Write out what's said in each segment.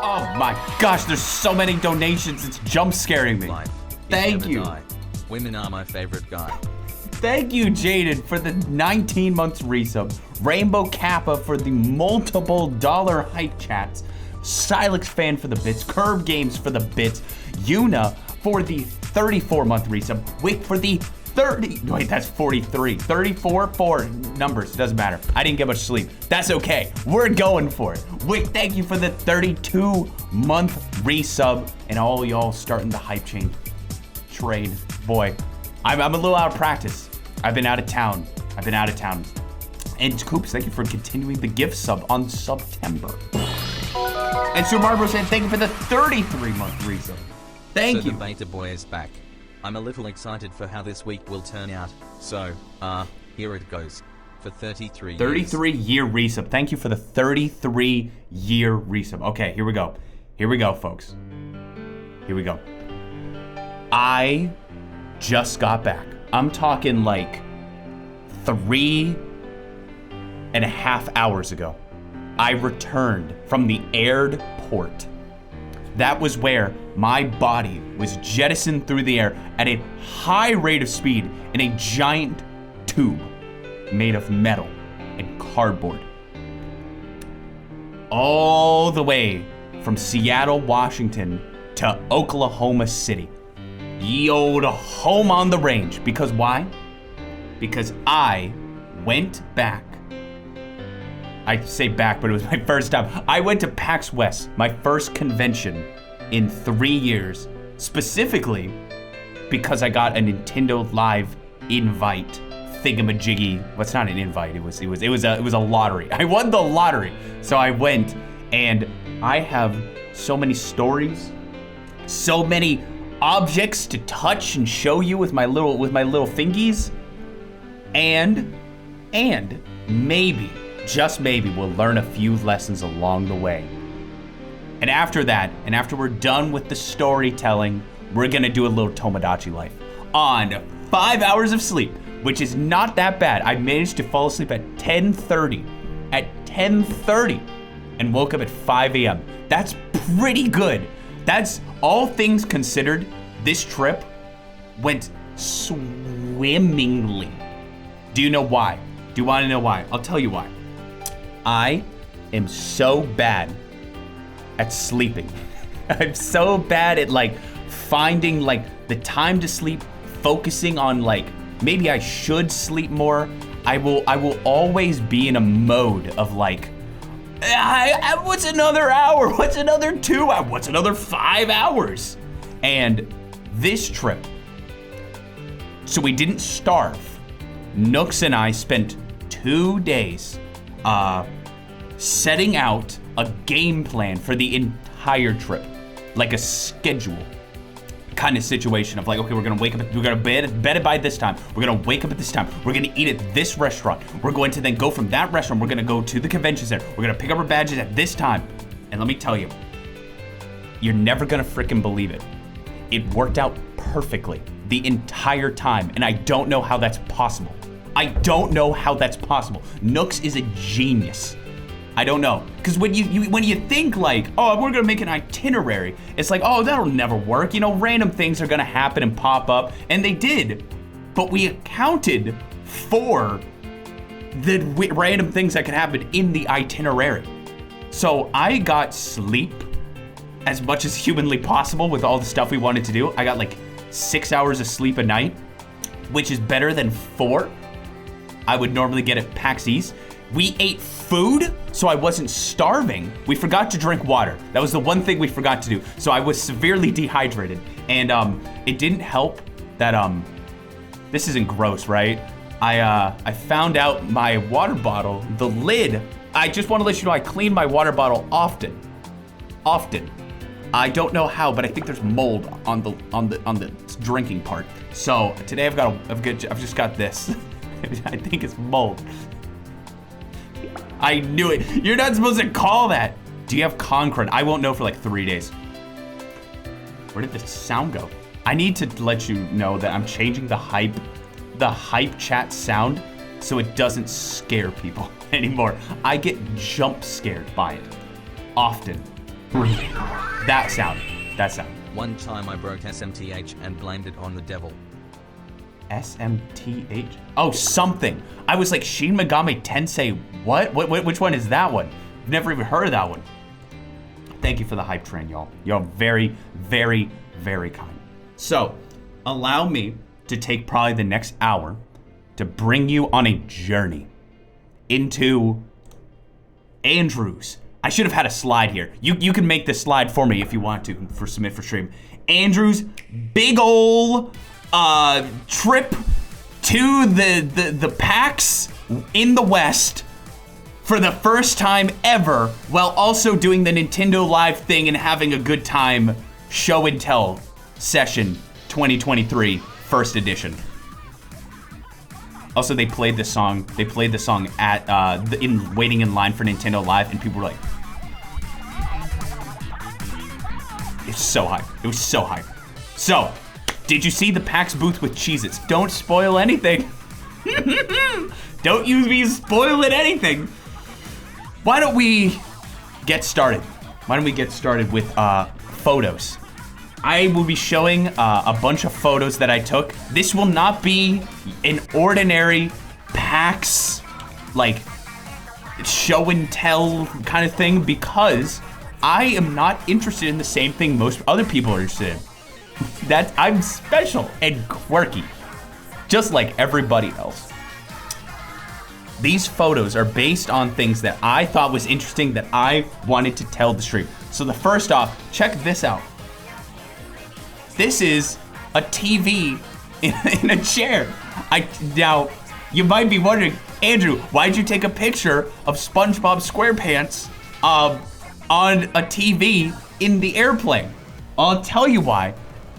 Oh my gosh, there's so many donations. It's jump scaring me. Thank you. Women are my favorite guy. Thank you, Jaden, for the 19 months resub. Rainbow Kappa for the multiple dollar hype chats. Silex fan for the bits. Curb Games for the bits. Yuna for the 34-month resub. Wick for the 30. Wait, that's 43. 34 for numbers. Doesn't matter. I didn't get much sleep. That's okay. We're going for it. Wick, thank you for the 32-month resub. And all y'all starting the hype chain trade. Boy, I'm a little out of practice. I've been out of town. And Coops, thank you for continuing the gift sub on September. And Super Mario Bros. Thank you for the 33-month resub. Thank you. The beta boy is back. I'm a little excited for how this week will turn out. So, here it goes. For 33 years. 33-year resub. Thank you for the 33-year resub. Okay, here we go. Here we go, folks. Here we go. I just got back. I'm talking like 3.5 hours ago. I returned from the airport. That was where my body was jettisoned through the air at a high rate of speed in a giant tube made of metal and cardboard. All the way from Seattle, Washington to Oklahoma City. Ye old home on the range. Because why? Because I went back. I say back, but it was my first time. I went to PAX West, my first convention in 3 years, specifically because I got a Nintendo Live invite thingamajiggy. Well, it's not an invite. It was a lottery. I won the lottery, so I went, and I have so many stories, so many objects to touch and show you with my little fingies, and maybe, just maybe, we'll learn a few lessons along the way. And after that, and after we're done with the storytelling, we're gonna do a little Tomodachi Life on 5 hours of sleep, which is not that bad. I managed to fall asleep at 10:30, and woke up at 5 a.m. That's pretty good. That's, all things considered, this trip went swimmingly. Do you know why? Do you want to know why? I'll tell you why. I am so bad at sleeping. I'm so bad at finding the time to sleep, focusing on maybe I should sleep more. I will always be in a mode of what's another hour? What's another 2 hours? What's another 5 hours? And this trip, so we didn't starve. Nooks and I spent 2 days setting out a game plan for the entire trip, like a schedule kind of situation of okay, we're gonna wake up, we're gonna bed by this time, we're gonna wake up at this time, we're gonna eat at this restaurant, we're going to then go from that restaurant, we're gonna go to the convention center, we're gonna pick up our badges at this time. And let me tell you, you're never gonna freaking believe it. It worked out perfectly the entire time, and I don't know how that's possible. Nooks is a genius. I don't know, because when you think oh, we're gonna make an itinerary, it's oh, that'll never work. Random things are gonna happen and pop up, and they did, but we accounted for the random things that could happen in the itinerary. So I got sleep as much as humanly possible with all the stuff we wanted to do. I got 6 hours of sleep a night, which is better than 4 I would normally get at PAX East. We ate food, so I wasn't starving. We forgot to drink water. That was the one thing we forgot to do. So I was severely dehydrated. And it didn't help that, this isn't gross, right? I found out my water bottle, the lid, I just want to let you know I clean my water bottle often. I don't know how, but I think there's mold on the drinking part. So today I've just got this. I think it's mold. I knew it. You're not supposed to call that. Do you have Concrete? I won't know for 3 days. Where did the sound go? I need to let you know that I'm changing the hype chat sound so it doesn't scare people anymore. I get jump scared by it often. That sound. That sound. One time I broke SMTH and blamed it on the devil. SMTH? Oh, something. I was like, Shin Megami Tensei, what? Which one is that one? Never even heard of that one. Thank you for the hype train, y'all. Y'all very, very, very kind. So, allow me to take probably the next hour to bring you on a journey into Andrew's. I should have had a slide here. You can make this slide for me if you want to for submit for stream. Andrew's big ol' trip to the PAX in the West for the first time ever, while also doing the Nintendo Live thing and having a good time. Show and Tell session 2023 first edition. Also, they played this song. They played the song at waiting in line for Nintendo Live, and people were like, "It's so hype! It was so hype." So, did you see the PAX booth with Cheez-Its? Don't spoil anything. Don't you be spoiling anything. Why don't we get started? Why don't we get started with photos? I will be showing a bunch of photos that I took. This will not be an ordinary PAX, like, show and tell kind of thing, because I am not interested in the same thing most other people are interested in. That I'm special and quirky, just like everybody else. These photos are based on things that I thought was interesting that I wanted to tell the stream. So the first off, check this out. This is a TV in a chair. Now, you might be wondering, Andrew, why'd you take a picture of SpongeBob SquarePants on a TV in the airplane? I'll tell you why.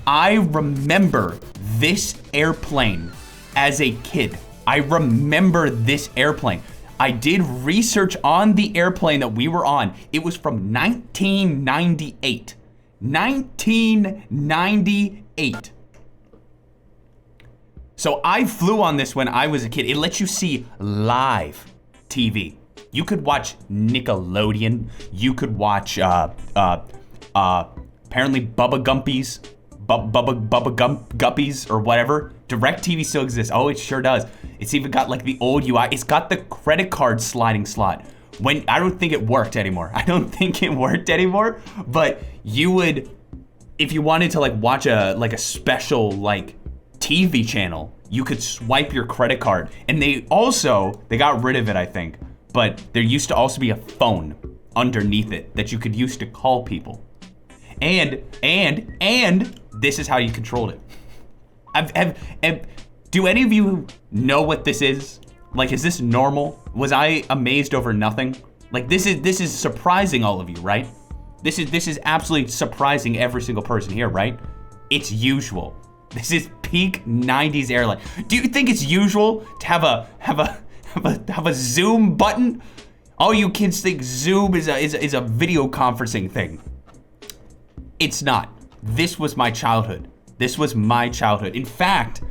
I remember this airplane as a kid. I remember this airplane. I did research on the airplane that we were on. It was from 1998. 1998. So I flew on this when I was a kid. It lets you see live TV. You could watch Nickelodeon. You could watch apparently Bubba Gumpies, Bubba Guppies or whatever. DirecTV still exists. Oh, it sure does. It's even got like the old UI. It's got the credit card sliding slot. I don't think it worked anymore. But you would, if you wanted to like watch a special like TV channel, you could swipe your credit card. And they got rid of it, I think. But there used to also be a phone underneath it that you could use to call people. And this is how you controlled it. Do any of you know what this is? Like, is this normal? Was I amazed over nothing? Like, this is surprising all of you, right? This is absolutely surprising every single person here, right? It's usual. This is peak 90s airline. Do you think it's usual to have a Zoom button? All you kids think Zoom is a video conferencing thing. It's not. This was my childhood. In fact,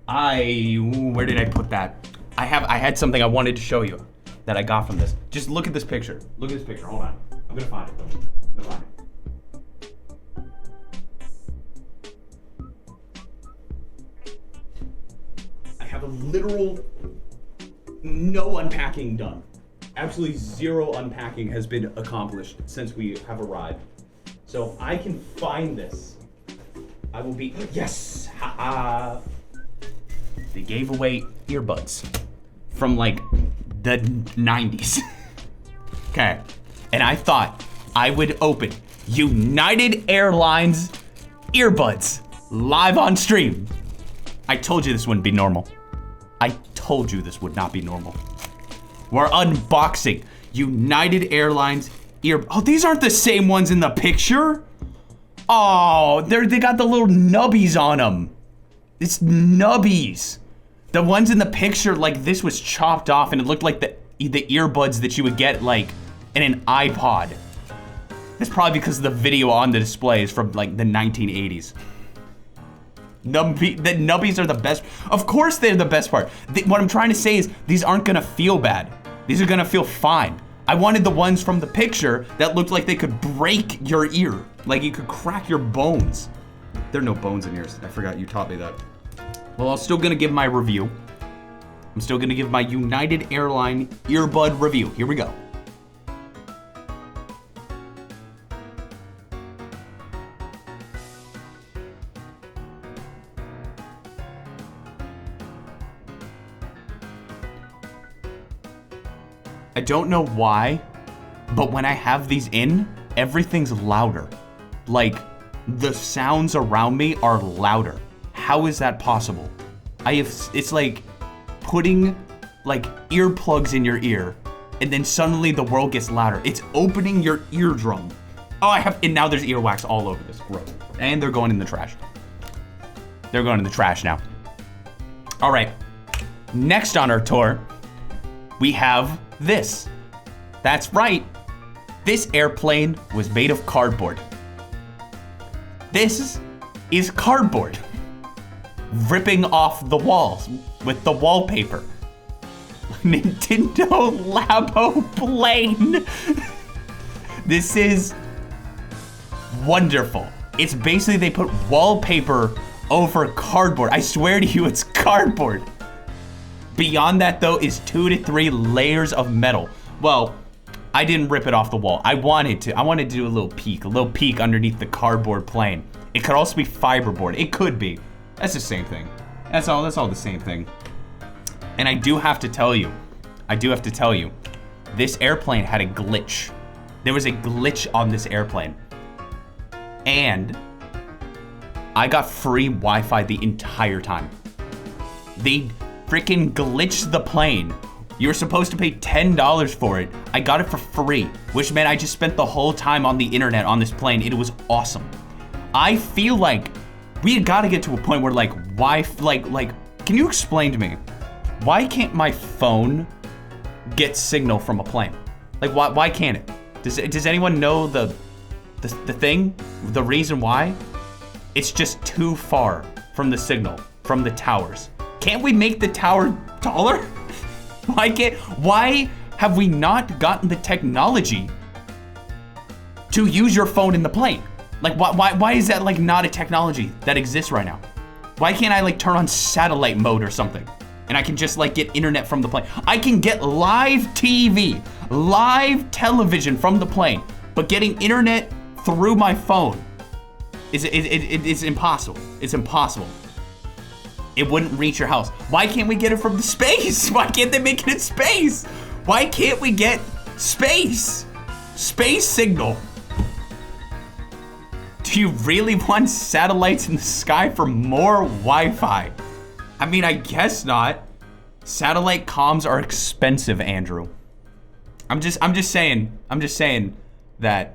where did I put that? I had something I wanted to show you that I got from this. Just look at this picture. Hold on. I'm gonna find it. I have a literal no unpacking done. Absolutely zero unpacking has been accomplished since we have arrived. So if I can find this, I will be, yes, haha. They gave away earbuds from like the 90s. Okay, and I thought I would open United Airlines earbuds live on stream. I told you this wouldn't be normal. I told you this would not be normal. We're unboxing United Airlines oh, these aren't the same ones in the picture. Oh, they got the little nubbies on them. It's nubbies. The ones in the picture, like this was chopped off and it looked like the earbuds that you would get like in an iPod. It's probably because the video on the display is from like the 1980s. The nubbies are the best. Of course they're the best part. What I'm trying to say is these aren't gonna feel bad. These are gonna feel fine. I wanted the ones from the picture that looked like they could break your ear. Like you could crack your bones. There are no bones in ears. I forgot you taught me that. Well, I'm still gonna give my review. I'm still gonna give my United Airline earbud review. Here we go. I don't know why, but when I have these in, everything's louder. Like, the sounds around me are louder. How is that possible? It's like putting like earplugs in your ear and then suddenly the world gets louder. It's opening your eardrum. Oh, and now there's earwax all over this. Gross. And they're going in the trash. They're going in the trash now. All right, next on our tour, we have this. That's right. This airplane was made of cardboard. This is cardboard. Ripping off the walls with the wallpaper. Nintendo Labo plane. This is wonderful. It's basically they put wallpaper over cardboard. I swear to you, it's cardboard. Beyond that though is 2 to 3 layers of metal. Well, I didn't rip it off the wall. I wanted to do a little peek underneath the cardboard plane. It could also be fiberboard. It could be. That's the same thing. That's all the same thing. And I do have to tell you, this airplane had a glitch. There was a glitch on this airplane. And I got free Wi-Fi the entire time. They freaking glitched the plane. You were supposed to pay $10 for it. I got it for free, which meant I just spent the whole time on the internet on this plane. It was awesome. I feel like we got to get to a point where can you explain to me, why can't my phone get signal from a plane? Like, why can't it? Does anyone know the thing? The reason why? It's just too far from the signal, from the towers. Can't we make the tower taller? Why have we not gotten the technology to use your phone in the plane? Like, why is that like not a technology that exists right now? Why can't I like turn on satellite mode or something? And I can just like get internet from the plane. I can get live TV, live television from the plane, but getting internet through my phone it's impossible. It's impossible. It wouldn't reach your house. Why can't we get it from the space? Why can't they make it in space? Why can't we get space? Space signal. Do you really want satellites in the sky for more Wi-Fi? I mean, I guess not. Satellite comms are expensive, Andrew. I'm just saying that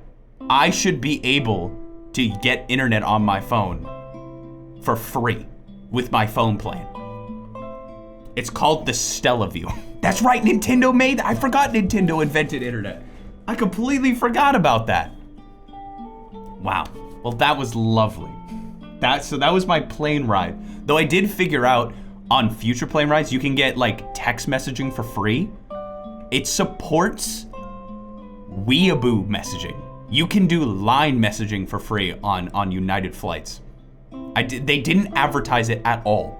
I should be able to get internet on my phone for free with my phone plan. It's called the Stellaview. That's right, Nintendo made that. I forgot Nintendo invented internet. I completely forgot about that. Wow. Well, that was lovely. So that was my plane ride. Though I did figure out on future plane rides, you can get like text messaging for free. It supports Weeaboo messaging. You can do line messaging for free on United flights. They didn't advertise it at all,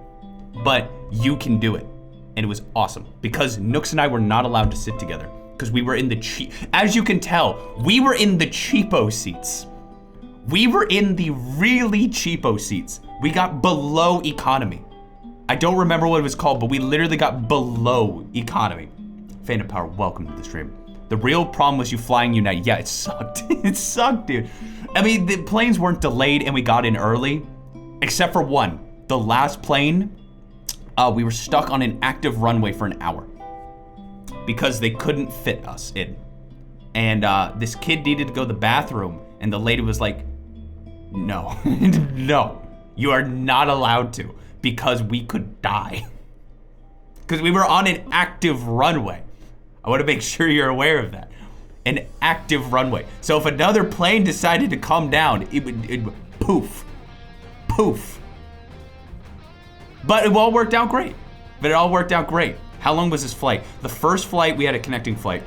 but you can do it. And it was awesome because Nooks and I were not allowed to sit together because we were in the as you can tell, we were in the cheapo seats. We were in the really cheapo seats. We got below economy. I don't remember what it was called, but we literally got below economy. Phantom Power, welcome to the stream. The real problem was you flying United. Yeah, it sucked. It sucked, dude. I mean, the planes weren't delayed and we got in early, except for one. The last plane, we were stuck on an active runway for an hour because they couldn't fit us in. And this kid needed to go to the bathroom and the lady was like, no, no, you are not allowed to because we could die. Because we were on an active runway. I want to make sure you're aware of that. An active runway. So if another plane decided to come down, it would poof, poof. But it all worked out great. How long was this flight? The first flight, we had a connecting flight.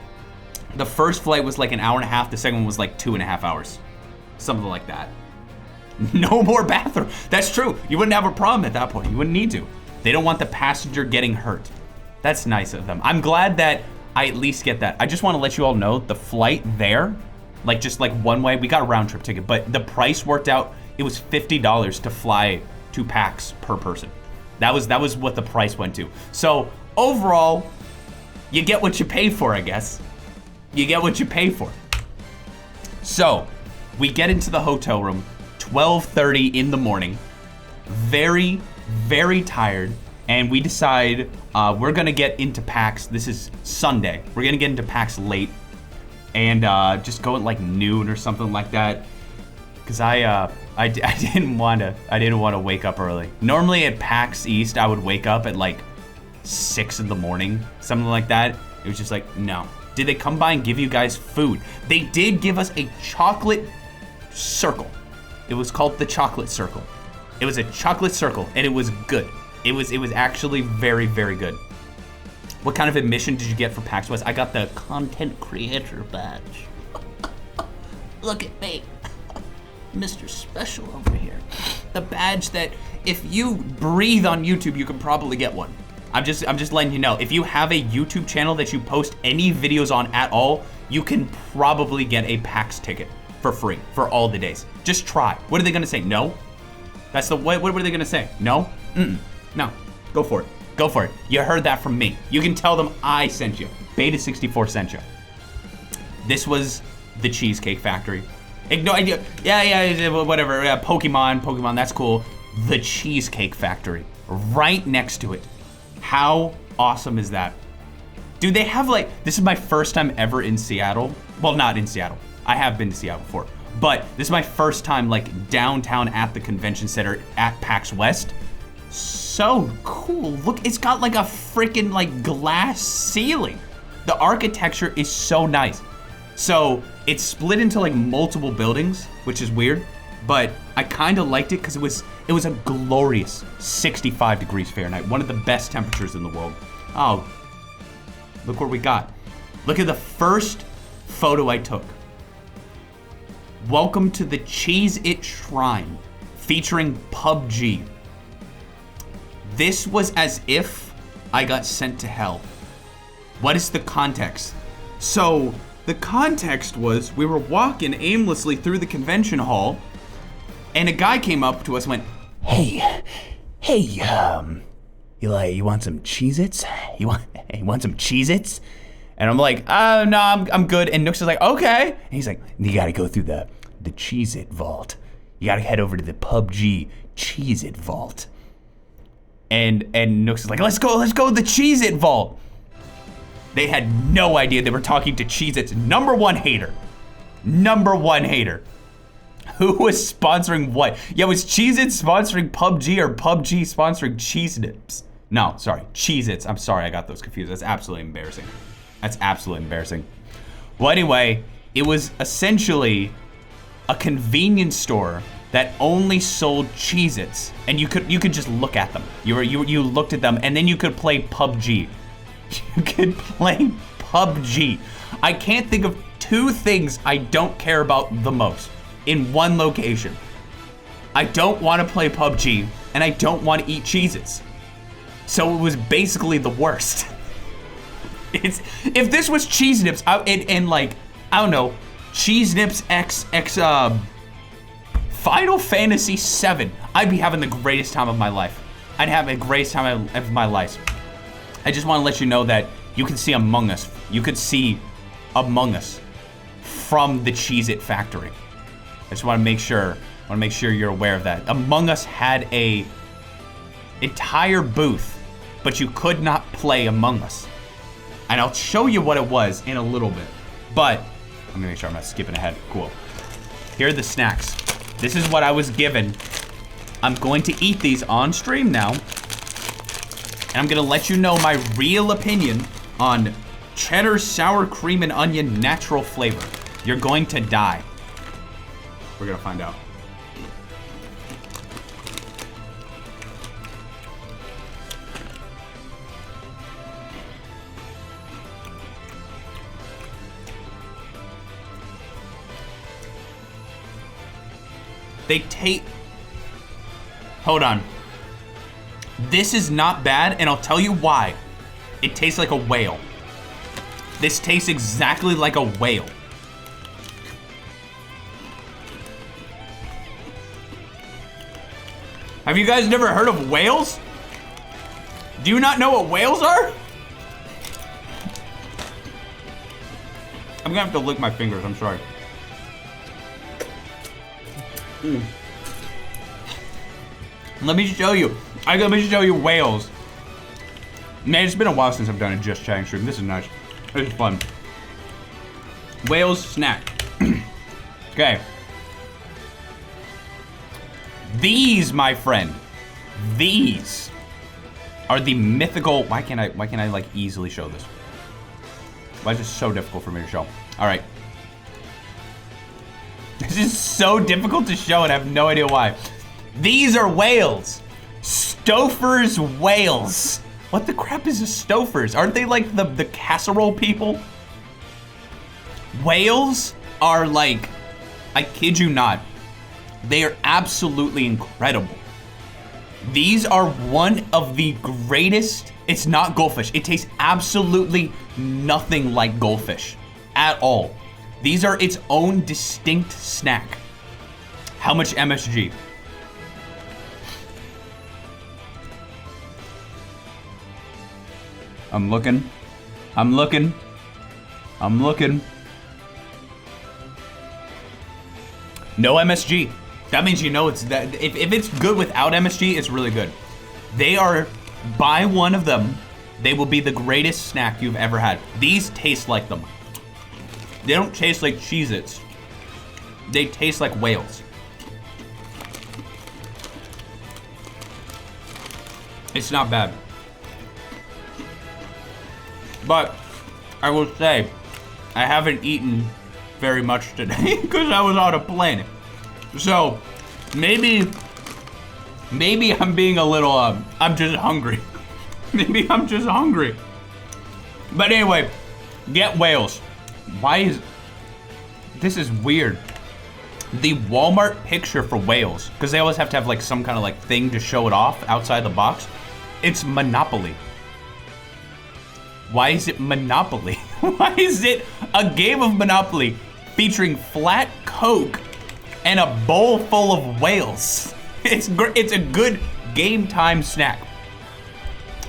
The first flight was like an hour and a half. The second one was like 2.5 hours. Something like that. No more bathroom. That's true. You wouldn't have a problem at that point. You wouldn't need to. They don't want the passenger getting hurt. That's nice of them. I'm glad that I at least get that. I just want to let you all know the flight there, like just like one way, we got a round trip ticket, but the price worked out. It was $50 to fly to PAX per person. That was what the price went to. So overall, you get what you pay for, I guess. You get what you pay for. So we get into the hotel room, 12:30 in the morning, very, very tired, and we decide we're gonna get into PAX. This is Sunday. We're gonna get into PAX late, and just go at like noon or something like that, because I didn't want to wake up early. Normally at PAX East, I would wake up at like 6 in the morning, something like that. It was just like, no. Did they come by and give you guys food? They did give us a chocolate circle. It was called the chocolate circle. It was a chocolate circle, and it was good. It was actually very, very good. What kind of admission did you get for PAX West? I got the content creator badge. Look at me. Mr. Special over here. The badge that if you breathe on YouTube, you can probably get one. I'm just letting you know. If you have a YouTube channel that you post any videos on at all, you can probably get a PAX ticket for free for all the days. Just try. What are they gonna say? No? That's the what were they gonna say? No? No. Go for it. Go for it. You heard that from me. You can tell them I sent you. Beta64 sent you. This was the Cheesecake Factory. Ignore, yeah, whatever. Pokemon, that's cool. The Cheesecake Factory, right next to it. How awesome is that? Dude, they have like, this is my first time ever in Seattle. Well, not in Seattle. I have been to Seattle before, but this is my first time like downtown at the convention center at PAX West. So cool. Look, it's got like a freaking like glass ceiling. The architecture is so nice. So it's split into like multiple buildings, which is weird, but I kind of liked it because it was a glorious 65 degrees Fahrenheit, one of the best temperatures in the world. Oh, look what we got. Look at the first photo I took. Welcome to the Cheez-It Shrine, featuring PUBG. This was as if I got sent to hell. What is the context? So the context was we were walking aimlessly through the convention hall, and a guy came up to us and went, Hey, you want some Cheez-Its? You want some Cheez-Its? And I'm like, no, I'm good. And Nooks is like, okay. And he's like, you gotta go through the Cheez-It vault. You gotta head over to the PUBG Cheez-It vault. And Nooks is like, let's go to the Cheez-It vault. They had no idea they were talking to Cheez-Its number one hater. Who was sponsoring what? Yeah, was Cheez-Its sponsoring PUBG or PUBG sponsoring Cheez-Nips? No, sorry, Cheez-Its. I'm sorry, I got those confused. That's absolutely embarrassing. Well, anyway, it was essentially a convenience store that only sold Cheez-Its, and you could just look at them. You looked at them, and then you could play PUBG. You could play PUBG. I can't think of two things I don't care about the most in one location. I don't want to play PUBG, and I don't want to eat Cheez-Its. So it was basically the worst. If this was Cheez-Nips, and like, I don't know, Cheez-Nips X Final Fantasy VII, I'd be having the greatest time of my life. I'd have the greatest time of my life. I just want to let you know that you can see Among Us. You could see Among Us from the Cheez-It factory. I just want to make sure you're aware of that. Among Us had a entire booth, but you could not play Among Us. And I'll show you what it was in a little bit. But let me make sure I'm not skipping ahead. Cool. Here are the snacks. This is what I was given. I'm going to eat these on stream now. And I'm gonna let you know my real opinion on cheddar, sour cream, and onion natural flavor. You're going to die. We're gonna find out. They taste... Hold on. This is not bad, and I'll tell you why. It tastes like a whale. This tastes exactly like a whale. Have you guys never heard of whales? Do you not know what whales are? I'm gonna have to lick my fingers, I'm sorry. Let me show you. Let me show you whales. Man, it's been a while since I've done a Just Chatting stream. This is nice. This is fun. Whales snack. Okay. These, my friend, these are the mythical. Why can't I like easily show this? Why is this so difficult for me to show? All right. This is so difficult to show and I have no idea why. These are whales. Stouffer's whales. What the crap is a Stouffer's? Aren't they like the casserole people? Whales are like, I kid you not, they are absolutely incredible. These are one of the greatest. It's not goldfish. It tastes absolutely nothing like goldfish at all. These are its own distinct snack. How much MSG? I'm looking. I'm looking. I'm looking. No MSG. That means you know it's that. If it's good without MSG, it's really good. They are, buy one of them, they will be the greatest snack you've ever had. These taste like them. They don't taste like Cheez-Its. They taste like whales. It's not bad. But I will say, I haven't eaten very much today because I was on a plane. So maybe I'm being a little, I'm just hungry. Maybe I'm just hungry. But anyway, get whales. Why is, this is weird. The Walmart picture for whales, because they always have to have like some kind of like thing to show it off outside the box. It's Monopoly. Why is it Monopoly? Why is it a game of Monopoly featuring flat Coke and a bowl full of whales? It's a good game time snack.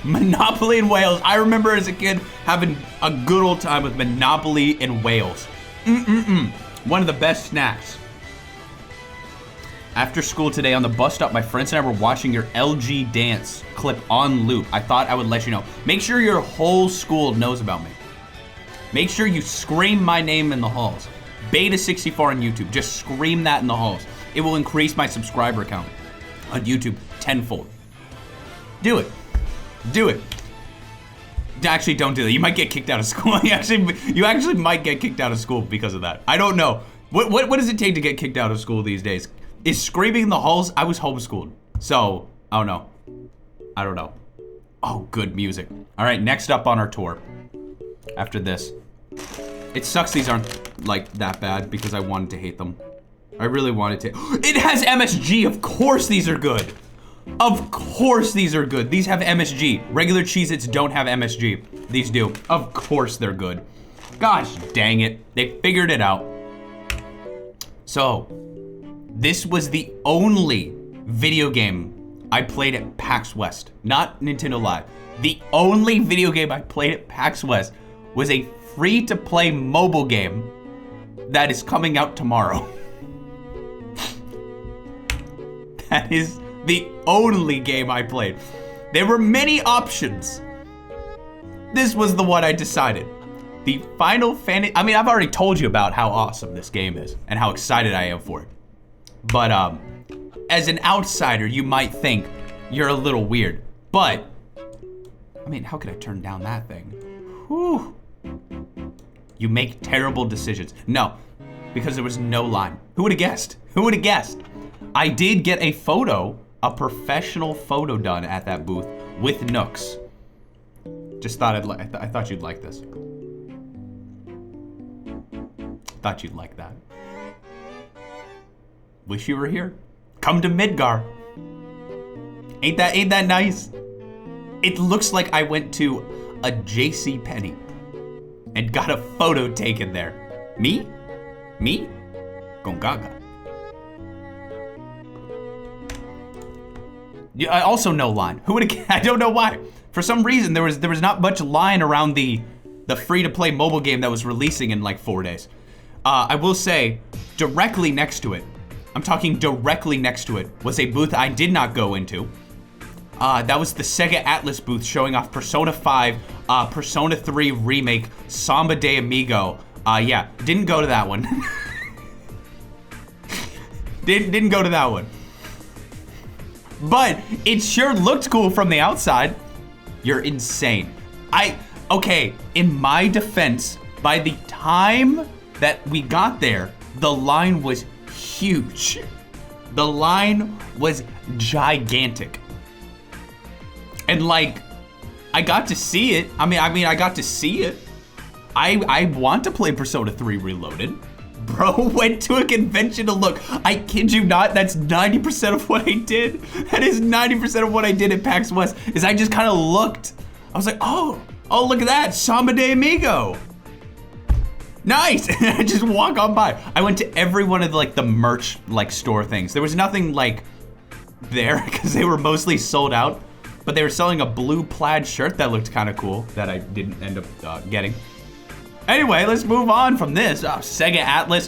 Monopoly and whales. I remember as a kid having a good old time with Monopoly and whales. One of the best snacks. After school today on the bus stop, my friends and I were watching your LG dance clip on loop. I thought I would let you know. Make sure your whole school knows about me. Make sure you scream my name in the halls. Beta64 on YouTube. Just scream that in the halls. It will increase my subscriber count on YouTube tenfold. Do it. Do it. Actually, don't do that. You might get kicked out of school. You actually might get kicked out of school because of that. I don't know. What does it take to get kicked out of school these days? Is screaming in the halls? I was homeschooled. So, I don't know. I don't know. Oh, good music. All right, next up on our tour. After this. It sucks these aren't like that bad because I wanted to hate them. I really wanted to. It has MSG. Of course these are good. Of course these are good. These have MSG. Regular Cheez-Its don't have MSG. These do. Of course they're good. Gosh dang it. They figured it out. So, this was the only video game I played at PAX West. Not Nintendo Live. The only video game I played at PAX West was a free-to-play mobile game that is coming out tomorrow. That is the only game I played. There were many options. This was the one I decided. The Final Fantasy, I mean, I've already told you about how awesome this game is and how excited I am for it. But as an outsider, you might think you're a little weird. But, I mean, how could I turn down that thing? Whew. You make terrible decisions. No, because there was no line. Who would have guessed? Who would have guessed? I did get a photo, a professional photo done at that booth with Nooks. Just thought I thought you'd like this. Thought you'd like that. Wish you were here. come to Midgar. Ain't that nice? It looks like I went to a JCPenney and got a photo taken there. Me? Gongaga. Yeah, I also no line. Who would have? I don't know why. For some reason, there was not much line around the free-to-play mobile game that was releasing in like 4 days. I will say, directly next to it, I'm talking directly next to it, was a booth I did not go into. That was the Sega Atlas booth showing off Persona 5, Persona 3 Remake, Samba de Amigo. Yeah, didn't go to that one. Didn't go to that one. But it sure looked cool from the outside. You're insane. Okay, in my defense, by the time that we got there, the line was huge. The line was gigantic. And like, I got to see it. I mean, I got to see it. I want to play Persona 3 Reloaded. Bro went to a convention to look. I kid you not, that's 90% of what I did. That is 90% of what I did at PAX West, is I just kind of looked. I was like, oh, look at that, Samba de Amigo. Nice, and I just walk on by. I went to every one of the merch store things. There was nothing there because they were mostly sold out, but they were selling a blue plaid shirt that looked kind of cool that I didn't end up getting. Anyway, let's move on from this. Sega Atlas.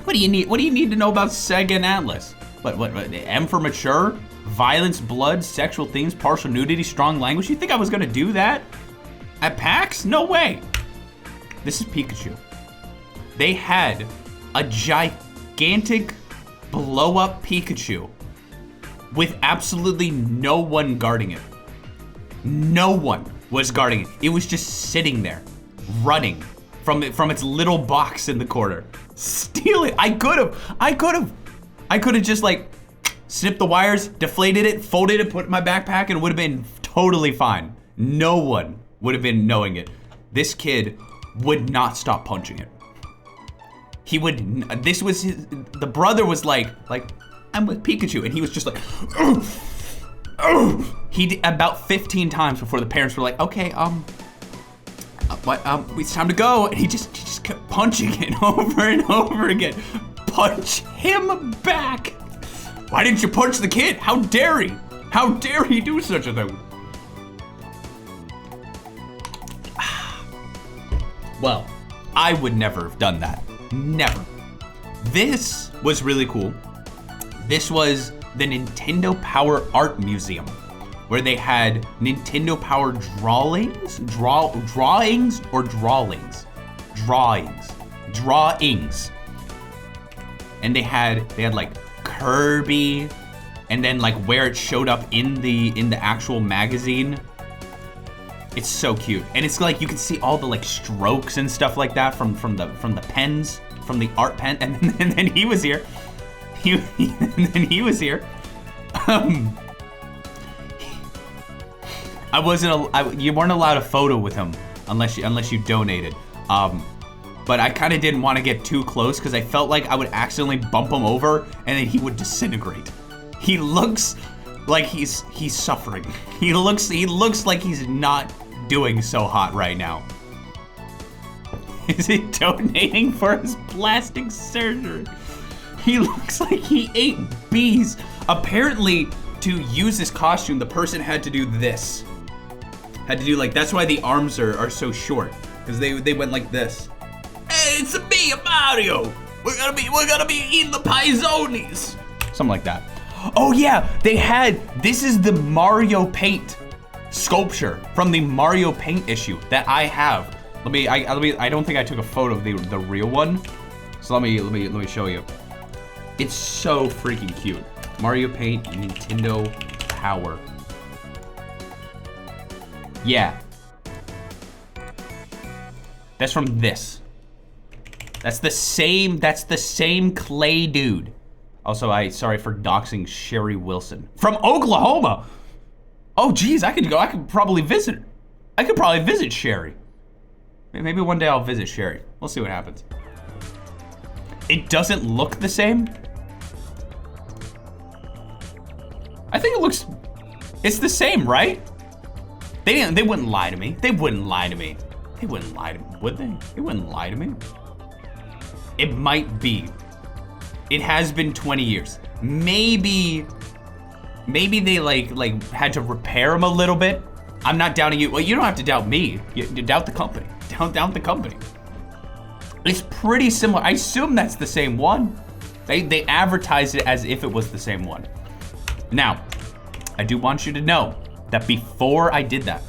What do you need? What do you need to know about Sega and Atlas? What? M for mature? Violence, blood, sexual themes, partial nudity, strong language? You think I was gonna do that at PAX? No way. This is Pikachu. They had a gigantic blow-up Pikachu with absolutely no one guarding it. No one was guarding it. It was just sitting there, running from its little box in the corner. Steal it. I could have just snipped the wires, deflated it, folded it, put it in my backpack, and it would have been totally fine. No one would have been knowing it. This kid would not stop punching it. He would. The brother was like I'm with Pikachu, and he was just like, he did about 15 times before the parents were like, okay, it's time to go, and he just kept punching it over and over again. Punch him back. Why didn't you punch the kid? How dare he? How dare he do such a thing? Well, I would never have done that. Never. This was really cool. This was the Nintendo Power Art Museum, where they had Nintendo Power drawings, and they had like Kirby, and then like where it showed up in the actual magazine. It's so cute, and it's like you can see all the like strokes and stuff like that from the pens, from the art pen, and then he was here. And then he was here. You weren't allowed a photo with him unless you donated. But I kind of didn't want to get too close because I felt like I would accidentally bump him over and then he would disintegrate. He looks like he's suffering. He looks like he's not doing so hot right now. Is he donating for his plastic surgery? He looks like he ate bees. Apparently, to use this costume, the person had to do this. Had to do that's why the arms are so short, because they went like this. Hey, it's me, Mario. We're gonna be eating the paizonis. Something like that. Oh yeah, this is the Mario Paint sculpture from the Mario Paint issue that I have. I don't think I took a photo of the real one, so let me show you. It's so freaking cute. Mario Paint, Nintendo Power. Yeah. That's from this. That's the same clay dude. Also, sorry for doxing Sherry Wilson. From Oklahoma. Oh geez, I could probably visit Sherry. Maybe one day I'll visit Sherry. We'll see what happens. It doesn't look the same. It's the same, right? They wouldn't lie to me. They wouldn't lie to me. They wouldn't lie to me, would they? They wouldn't lie to me. It might be. It has been 20 years. Maybe they like had to repair them a little bit. I'm not doubting you. Well, you don't have to doubt me. You doubt the company. Doubt the company. It's pretty similar. I assume that's the same one. They advertised it as if it was the same one. Now, I do want you to know that before I did that,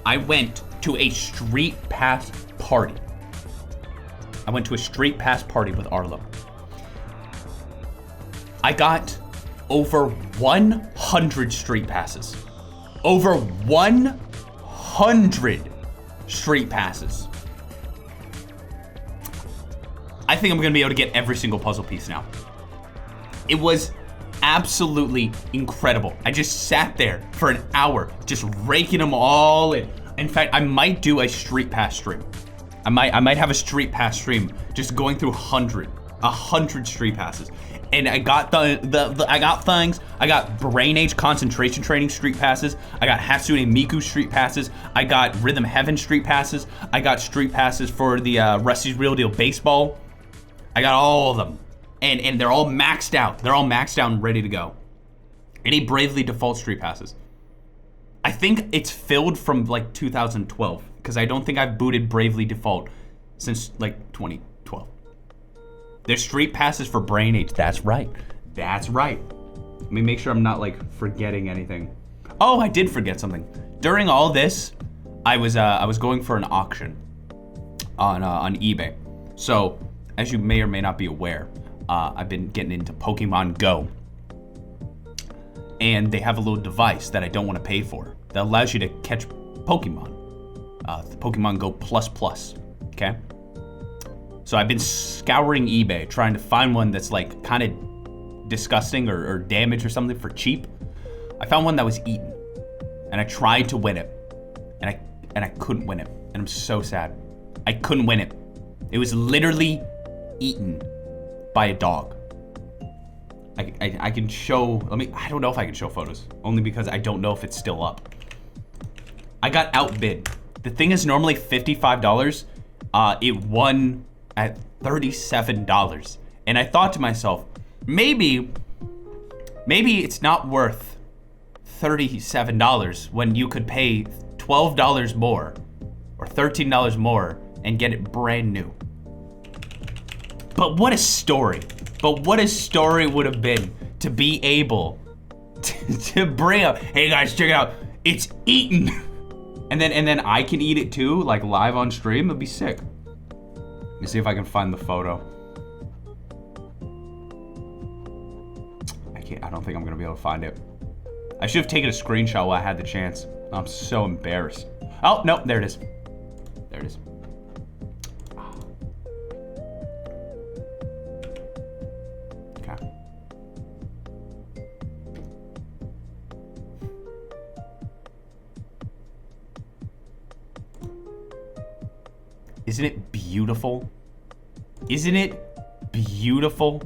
I went to a street pass party. I went to a street pass party with Arlo. I got over 100 street passes. Over 100 street passes. I think I'm gonna be able to get every single puzzle piece now. It was absolutely incredible. I just sat there for an hour, just raking them all in. In fact, I might do a street pass stream. I might have a street pass stream, just going through 100 street passes. And I got I got things. I got Brain Age concentration training street passes. I got Hatsune Miku street passes. I got Rhythm Heaven street passes. I got street passes for the Rusty's Real Deal Baseball. I got all of them. And they're all maxed out. They're all maxed out and ready to go. Any Bravely Default street passes. I think it's filled from like 2012 because I don't think I've booted Bravely Default since like 2012. There's street passes for Brain Age. That's right. That's right. Let me make sure I'm not like forgetting anything. Oh, I did forget something. During all this, I was going for an auction on eBay. So, as you may or may not be aware, I've been getting into Pokemon Go. And they have a little device that I don't want to pay for that allows you to catch Pokemon. The Pokemon Go Plus, okay? So I've been scouring eBay trying to find one that's like kind of disgusting or damaged or something for cheap. I found one that was eaten and I tried to win it and I couldn't win it. And I'm so sad. I couldn't win it. It was literally eaten by a dog. I can show, I don't know if I can show photos, only because I don't know if it's still up. I got outbid. The thing is normally $55. It won at $37. And I thought to myself, maybe it's not worth $37 when you could pay $12 more or $13 more and get it brand new. But what a story. But what a story would have been to be able to bring up, hey guys, check it out, it's eaten. And then I can eat it too, like live on stream. It'd be sick. Let me see if I can find the photo. I don't think I'm gonna be able to find it. I should have taken a screenshot while I had the chance. I'm so embarrassed. Oh, no, there it is. There it is. Okay. Isn't it beautiful? Isn't it beautiful?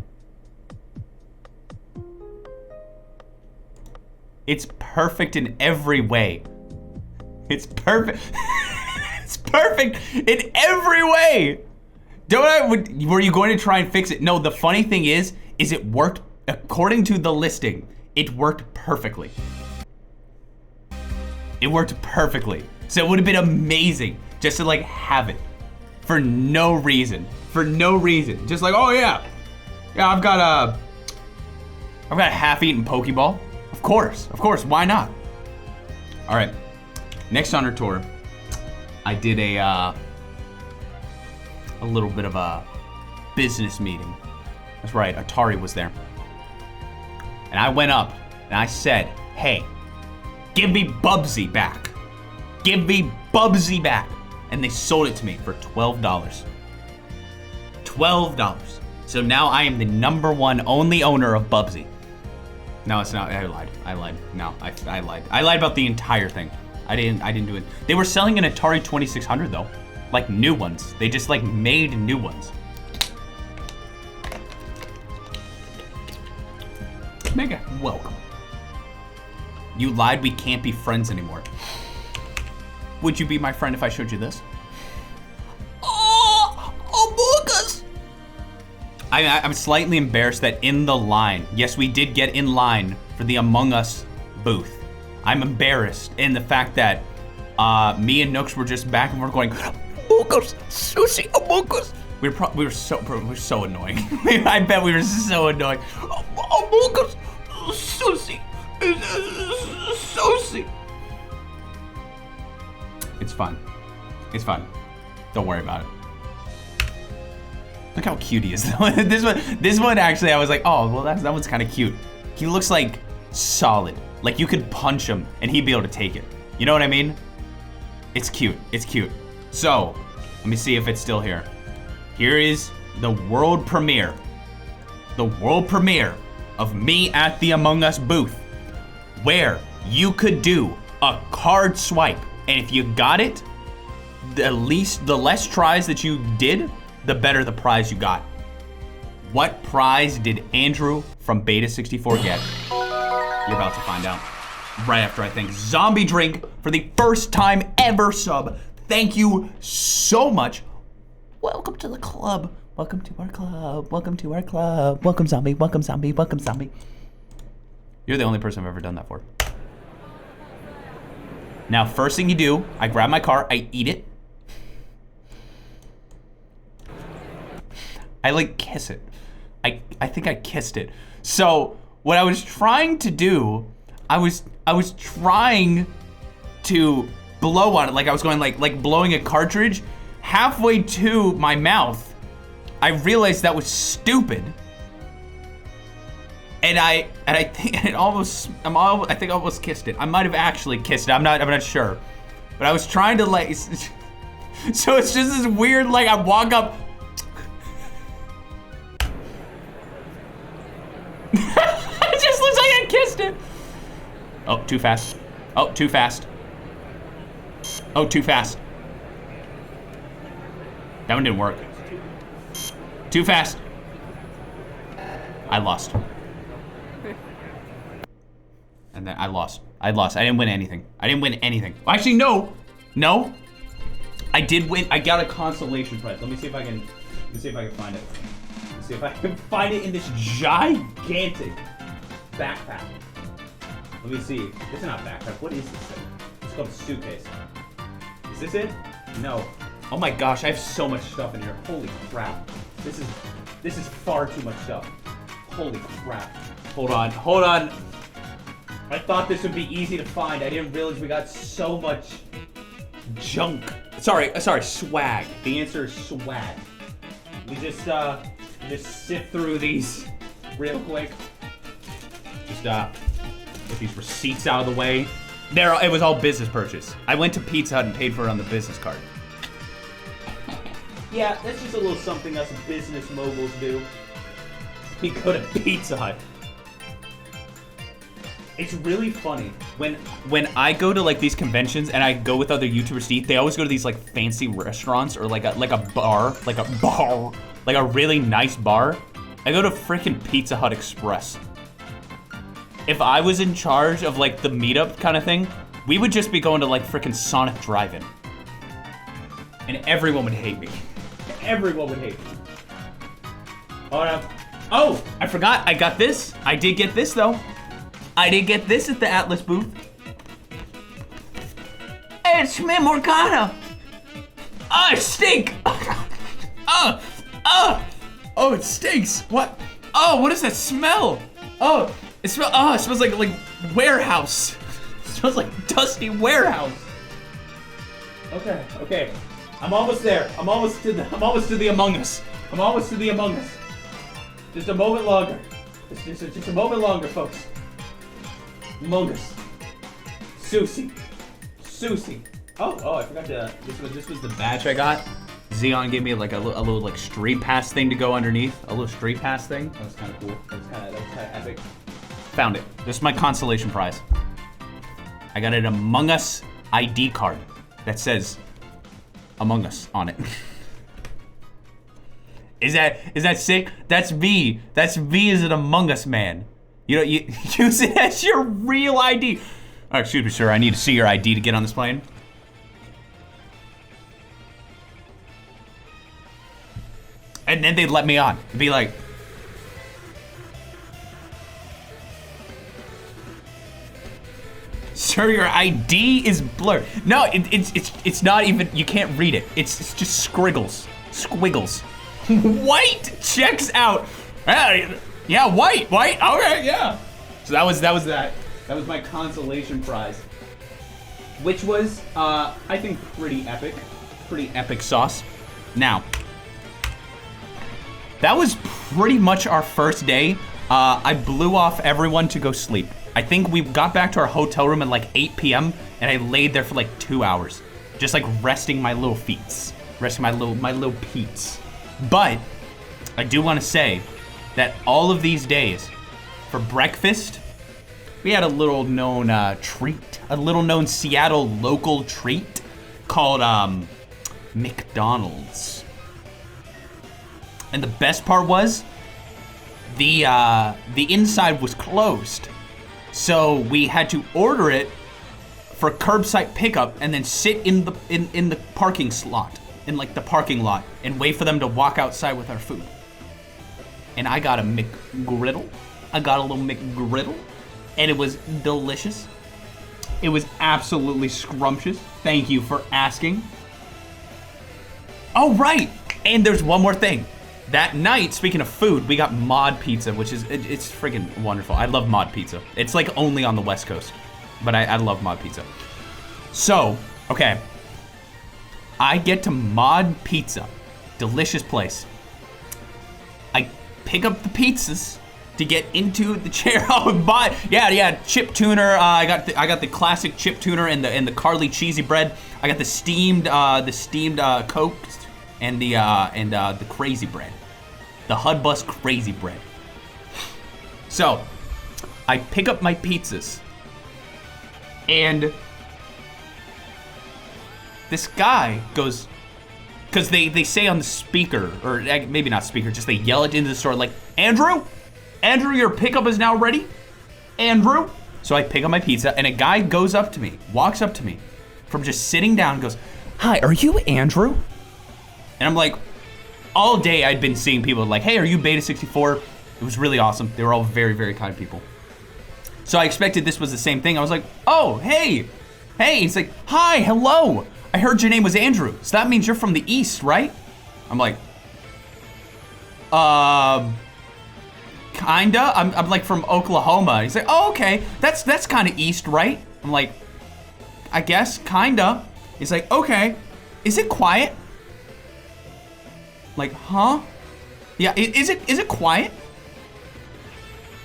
It's perfect in every way. It's perfect. It's perfect in every way. Were you going to try and fix it? No, the funny thing is it worked according to the listing. It worked perfectly. It worked perfectly. So it would have been amazing just to like have it for no reason. For no reason. Just like, oh yeah. Yeah, I've got a half-eaten Pokeball. Of course, why not? All right, next on our tour, I did a little bit of a business meeting. That's right, Atari was there. And I went up and I said, hey, give me Bubsy back. Give me Bubsy back. And they sold it to me for $12. $12. So now I am the #1 only owner of Bubsy. No, it's not. I lied. No, I lied. I lied about the entire thing. I didn't do it. They were selling an Atari 2600 though, like new ones. They just like made new ones. Mega, welcome. You lied, we can't be friends anymore. Would you be my friend if I showed you this? Oh, Among Us! I'm slightly embarrassed that in the line, yes, we did get in line for the Among Us booth. I'm embarrassed in the fact that me and Nooks were just back and forth going, Among Us, Susie, Among Us. We were so annoying. I bet we were so annoying. Among Us, Susie, Susie. It's fun. It's fun. Don't worry about it. Look how cute he is. This one actually, I was like, oh, well, that one's kind of cute. He looks like solid. Like you could punch him and he'd be able to take it. You know what I mean? It's cute. It's cute. So, let me see if it's still here. Here is the world premiere. The world premiere of me at the Among Us booth, where you could do a card swipe. And if you got it, the less tries that you did, the better the prize you got. What prize did Andrew from Beta 64 get? You're about to find out. Right after I thank Zombie Drink for the first time ever sub. Thank you so much. Welcome to the club. Welcome to our club. Welcome to our club. Welcome Zombie. Welcome Zombie. Welcome Zombie. You're the only person I've ever done that for. Now, first thing you do, I grab my car, I eat it. I like kiss it. I think I kissed it. So what I was trying to do, I was trying to blow on it, like I was going like blowing a cartridge. Halfway to my mouth, I realized that was stupid. And I think I almost kissed it. I might have actually kissed it. I'm not sure. But I was trying to like, so it's just this weird, like I walk up. It just looks like I kissed it. Oh, too fast. Oh, too fast. Oh, too fast. That one didn't work. Too fast. I lost. And then I lost. I didn't win anything. Well, actually, no. I did win. I got a consolation prize. Let me see if I can find it. Let's see if I can find it in this gigantic backpack. Let me see. This is not backpack. What is this thing? It's called a suitcase. Is this it? No. Oh my gosh, I have so much stuff in here. Holy crap. This is far too much stuff. Holy crap. Hold on. I thought this would be easy to find. I didn't realize we got so much junk. Sorry, swag. The answer is swag. We just sift through these real quick. Just get these receipts out of the way. It was all business purchase. I went to Pizza Hut and paid for it on the business card. Yeah, that's just a little something us business moguls do. We go to Pizza Hut. It's really funny when I go to like these conventions and I go with other YouTubers to eat. They always go to these like fancy restaurants or like a bar, like a really nice bar. I go to freaking Pizza Hut Express. If I was in charge of like the meetup kind of thing, we would just be going to like freaking Sonic Drive-In, and everyone would hate me. Everyone would hate me. Oh, I forgot. I got this. I did get this though. I did get this at the Atlas booth. Hey, it's Schmidt Morgana. Oh, it stinks. Oh, it stinks. What? Oh, what is that smell? Oh, it smells like warehouse. It smells like dusty warehouse. Okay. I'm almost there. I'm almost to the Among Us. Just a moment longer. Just a moment longer, folks. Among Us. Susie. Oh, I forgot to. This was the badge I got. Xeon gave me like a little like street pass thing to go underneath. A little street pass thing. That was kind of cool. That was kind of epic. Found it. This is my consolation prize. I got an Among Us ID card that says Among Us on it. Is that sick? That's me. That's me as an Among Us man. You know, you use it as your real ID. excuse me, sir. I need to see your ID to get on this plane. And then they'd let me on. It'd be like, sir, your ID is blurred. No, it's not even. You can't read it. It's just squiggles. White checks out. Yeah, white. Okay, yeah. So that was that. That was my consolation prize, which was I think pretty epic sauce. Now, that was pretty much our first day. I blew off everyone to go sleep. I think we got back to our hotel room at like 8 p.m. and I laid there for like 2 hours, just like resting my little feets, resting my little peats. But I do want to say that all of these days, for breakfast, we had a little known treat, a little known Seattle local treat called McDonald's. And the best part was the inside was closed. So we had to order it for curbside pickup and then sit in the parking slot, in like the parking lot, and wait for them to walk outside with our food. And I got a McGriddle. I got a little McGriddle, and it was delicious. It was absolutely scrumptious. Thank you for asking. Oh, right. And there's one more thing. That night, speaking of food, we got Mod Pizza, which is, it's friggin' wonderful. I love Mod Pizza. It's like only on the West Coast, but I love Mod Pizza. So, okay. I get to Mod Pizza, delicious place. I pick up the pizzas to get into the chair. Chip tuner. I got the classic chip tuner and the Carly cheesy bread. I got the steamed Coke and the crazy bread. The Hud Bus crazy bread. So, I pick up my pizzas, and this guy goes, because they say on the speaker, or maybe not speaker, just they yell it into the store like, Andrew, your pickup is now ready. Andrew. So I pick up my pizza, and a guy goes up to me, walks up to me from just sitting down and goes, hi, are you Andrew? And I'm like, all day I'd been seeing people like, hey, are you Beta 64? It was really awesome. They were all very, very kind people. So I expected this was the same thing. I was like, oh, hey. He's like, hi, hello. I heard your name was Andrew. So that means you're from the East, right? I'm like, kinda. I'm like from Oklahoma. He's like, oh, okay. That's kind of East, right? I'm like, I guess, kinda. He's like, okay. Is it quiet? Like, huh? Yeah, is it quiet?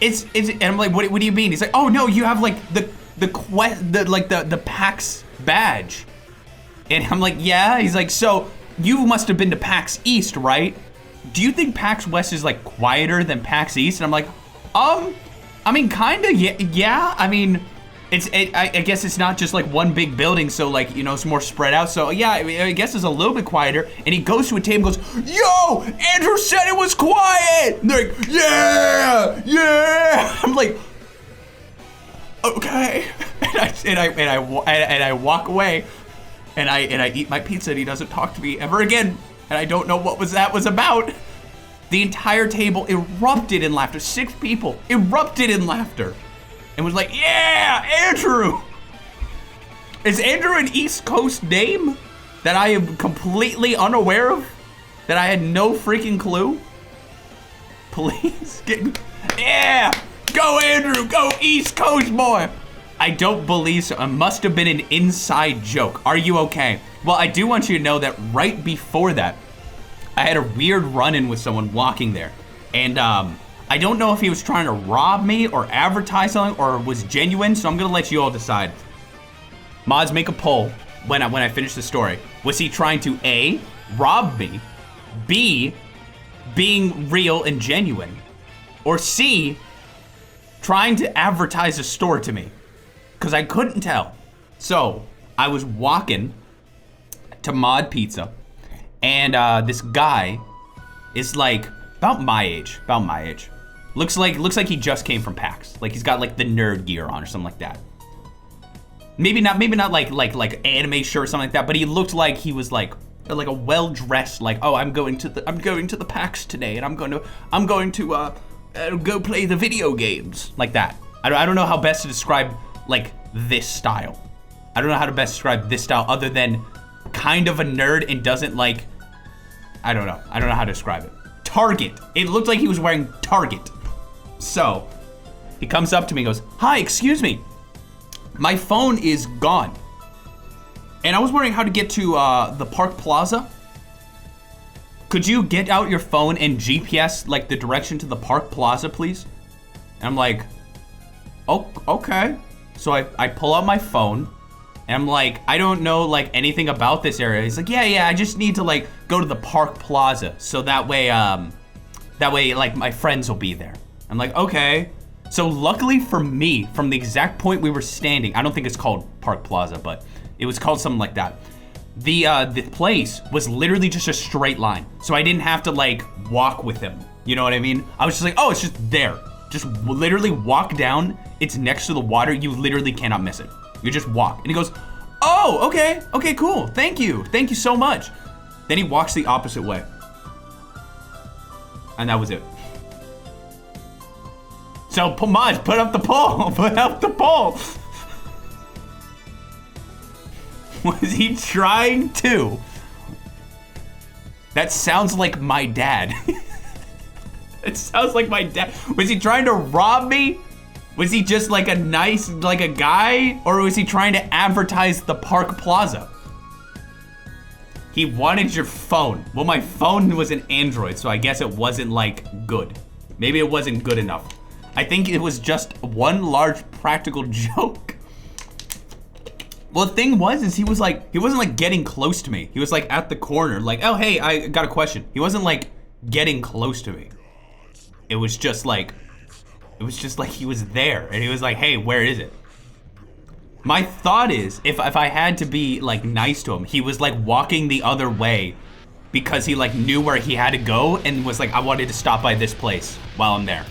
And I'm like, what do you mean? He's like, oh no, you have like the PAX badge. And I'm like, yeah. He's like, so you must have been to PAX East, right? Do you think PAX West is like quieter than PAX East? And I'm like, I mean, kinda, yeah. I mean, I guess it's not just like one big building, so like, you know, it's more spread out. So yeah, I guess it's a little bit quieter. And he goes to a table and goes, yo, Andrew said it was quiet. And they're like, yeah. I'm like, okay. And I walk away, and I eat my pizza, and he doesn't talk to me ever again. And I don't know what that was about. The entire table erupted in laughter. 6 people erupted in laughter. And was like, yeah, Andrew. Is Andrew an East Coast name that I am completely unaware of? That I had no freaking clue? Please yeah, go Andrew, go East Coast boy. I don't believe so. It must have been an inside joke. Are you okay? Well, I do want you to know that right before that, I had a weird run-in with someone walking there. And I don't know if he was trying to rob me or advertise something or was genuine, so I'm gonna let you all decide. Mods, make a poll when I finish the story. Was he trying to A, rob me, B, being real and genuine, or C, trying to advertise a store to me? Because I couldn't tell. So I was walking to Mod Pizza, and this guy is like about my age. Looks like he just came from PAX. Like he's got like the nerd gear on or something like that. maybe not like anime shirt or something like that, but he looked like he was like a well-dressed, like, oh, I'm going to the PAX today, and I'm going to go play the video games, like that. I don't know how best to describe like this style. I don't know how to best describe this style other than kind of a nerd and doesn't like, I don't know how to describe it. Target. It looked like he was wearing Target. So he comes up to me and goes, hi, excuse me, my phone is gone. And I was wondering how to get to the Park Plaza. Could you get out your phone and GPS like the direction to the Park Plaza, please? And I'm like, oh, okay. So I pull out my phone and I'm like, I don't know like anything about this area. He's like, yeah, I just need to like go to the Park Plaza. So that way like my friends will be there. I'm like, okay. So luckily for me, from the exact point we were standing, I don't think it's called Park Plaza, but it was called something like that. The place was literally just a straight line. So I didn't have to like walk with him. You know what I mean? I was just like, oh, it's just there. Just literally walk down. It's next to the water. You literally cannot miss it. You just walk. And he goes, oh, okay, cool. Thank you so much. Then he walks the opposite way. And that was it. So, Maj, put up the pole. Put up the pole. Was he trying to? That sounds like my dad. It sounds like my dad. Was he trying to rob me? Was he just like a nice, like a guy? Or was he trying to advertise the Park Plaza? He wanted your phone. Well, my phone was an Android, so I guess it wasn't like good. Maybe it wasn't good enough. I think it was just one large practical joke. Well, the thing was, he wasn't like getting close to me. He was like at the corner, like, oh, hey, I got a question. He wasn't like getting close to me. It was just like he was there and he was like, hey, where is it? My thought is, if I had to be like nice to him, he was like walking the other way because he like knew where he had to go and was like, I wanted to stop by this place while I'm there.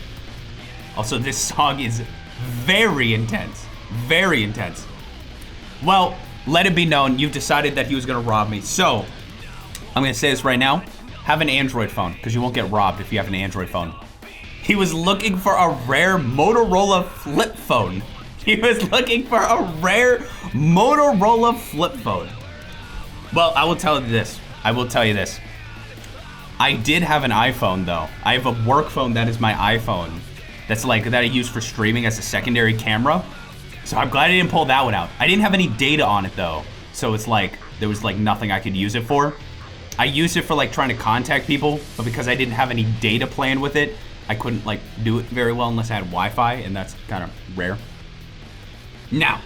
Also, this song is very intense. Very intense. Well, let it be known, you've decided that he was gonna rob me. So, I'm gonna say this right now. Have an Android phone, because you won't get robbed if you have an Android phone. He was looking for a rare Motorola flip phone. He was looking for a rare Motorola flip phone. Well, I will tell you this. I did have an iPhone, though. I have a work phone that is my iPhone. That I use for streaming as a secondary camera. So I'm glad I didn't pull that one out. I didn't have any data on it though. So it's like, there was like nothing I could use it for. I used it for like trying to contact people, but because I didn't have any data planned with it, I couldn't like do it very well unless I had Wi-Fi, and that's kind of rare. Now,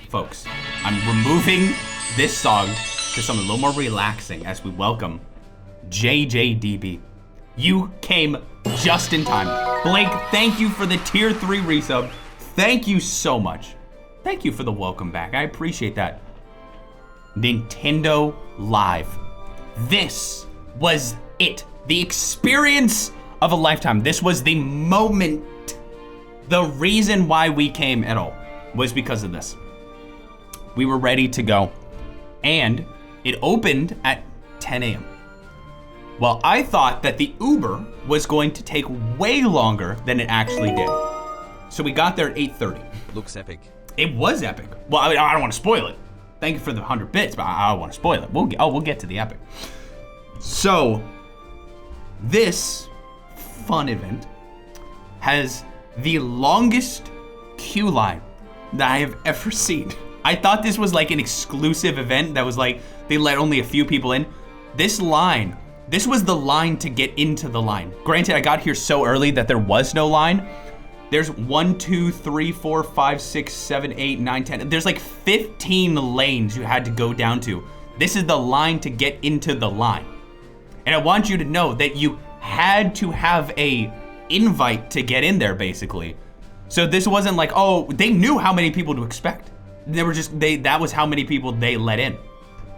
folks, I'm removing this song to something a little more relaxing as we welcome JJDB. You came just in time. Blake, thank you for the tier 3 resub. Thank you so much. Thank you for the welcome back. I appreciate that. Nintendo Live. This was it. The experience of a lifetime. This was the moment. The reason why we came at all was because of this. We were ready to go. And it opened at 10 a.m. Well, I thought that the Uber was going to take way longer than it actually did. So we got there at 8:30. Looks epic. It was epic. Well, I don't want to spoil it. Thank you for the 100 bits, but I don't want to spoil it. We'll get to the epic. So, this fun event has the longest queue line that I have ever seen. I thought this was like an exclusive event that was like, they let only a few people in. This was the line to get into the line. Granted, I got here so early that there was no line. There's 1, 2, 3, 4, 5, 6, 7, 8, 9, 10. There's like 15 lanes you had to go down to. This is the line to get into the line. And I want you to know that you had to have a invite to get in there, basically. So this wasn't like, oh, they knew how many people to expect. That was how many people they let in.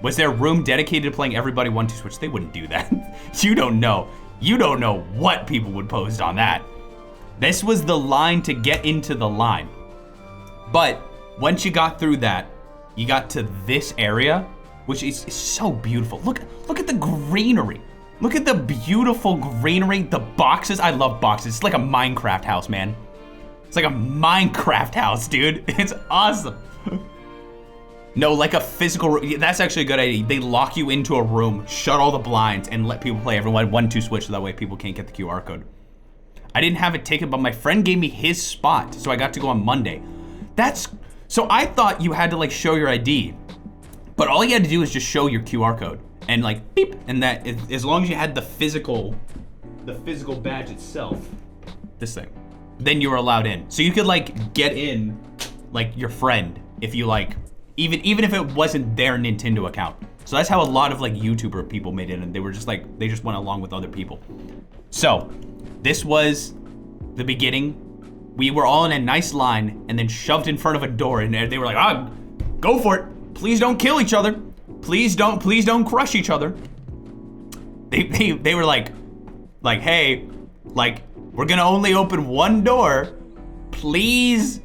Was there room dedicated to playing Everybody 1-2 Switch? They wouldn't do that. You don't know. You don't know what people would post on that. This was the line to get into the line. But Once you got through that, you got to this area, which is so beautiful. Look at the greenery. Look at the beautiful greenery, the boxes. I love boxes. It's like a Minecraft house, man. It's like a Minecraft house, dude. It's awesome. No, like a physical, that's actually a good idea. They lock you into a room, shut all the blinds, and let people play everyone 1-2 switch so that way people can't get the QR code. I didn't have a ticket, but my friend gave me his spot, so I got to go on Monday. So I thought you had to like show your ID, but all you had to do is just show your QR code and like beep, and that as long as you had the physical badge itself, this thing, then you were allowed in. So you could like get in like your friend if you like, even if it wasn't their Nintendo account. So that's how a lot of like YouTuber people made it, and they were just like, they just went along with other people. So this was the beginning. We were all in a nice line and then shoved in front of a door, and they were like, ah, go for it. Please don't kill each other. Please don't crush each other. They were like, hey, like, we're gonna only open one door. Please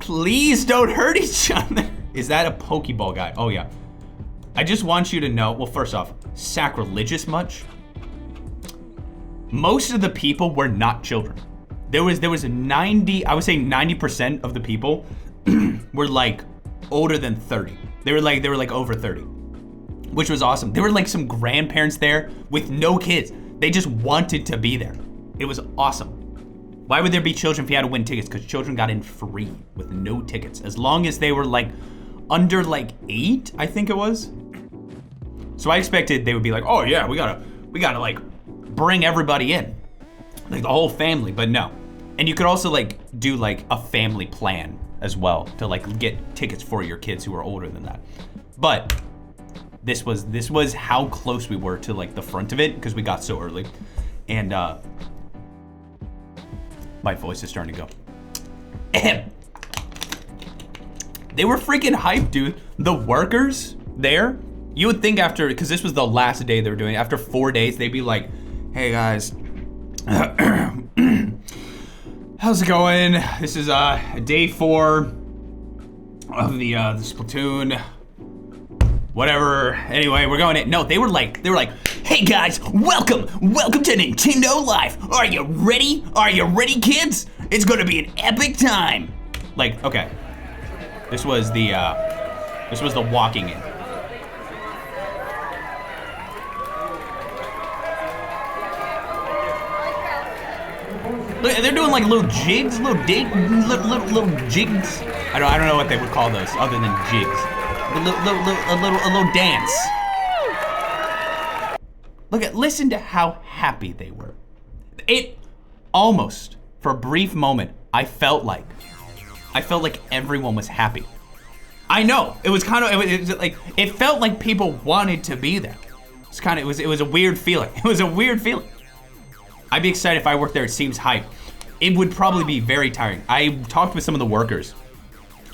don't hurt each other. Is that a Pokeball guy? Oh yeah. I just want you to know, well, first off, sacrilegious much? Most of the people were not children. There was a 90, I would say 90% of the people were like older than 30. They were like over 30, which was awesome. There were like some grandparents there with no kids. They just wanted to be there. It was awesome. Why would there be children if you had to win tickets? Because children got in free with no tickets, as long as they were like under like 8, I think it was. So I expected they would be like, oh yeah, we gotta like bring everybody in, like the whole family, but no. And you could also like do like a family plan as well to like get tickets for your kids who are older than that. But this was how close we were to like the front of it because we got so early. And my voice is starting to go. They were freaking hyped, dude. The workers there, you would think after, because this was the last day they were doing it, after 4 days, they'd be like, hey guys, how's it going? This is day 4 of the Splatoon, whatever. Anyway, we're going in. No, they were like, hey guys, welcome to Nintendo Life. Are you ready? Are you ready, kids? It's gonna be an epic time. Like, okay, this was the walking in. Look, they're doing like little jigs, little jigs. I don't know what they would call those other than jigs. A little dance. Listen to how happy they were. It almost, for a brief moment, I felt like everyone was happy. I know, it was like, it felt like people wanted to be there. It was a weird feeling. It was a weird feeling. I'd be excited if I worked there. It seems hype. It would probably be very tiring. I talked with some of the workers,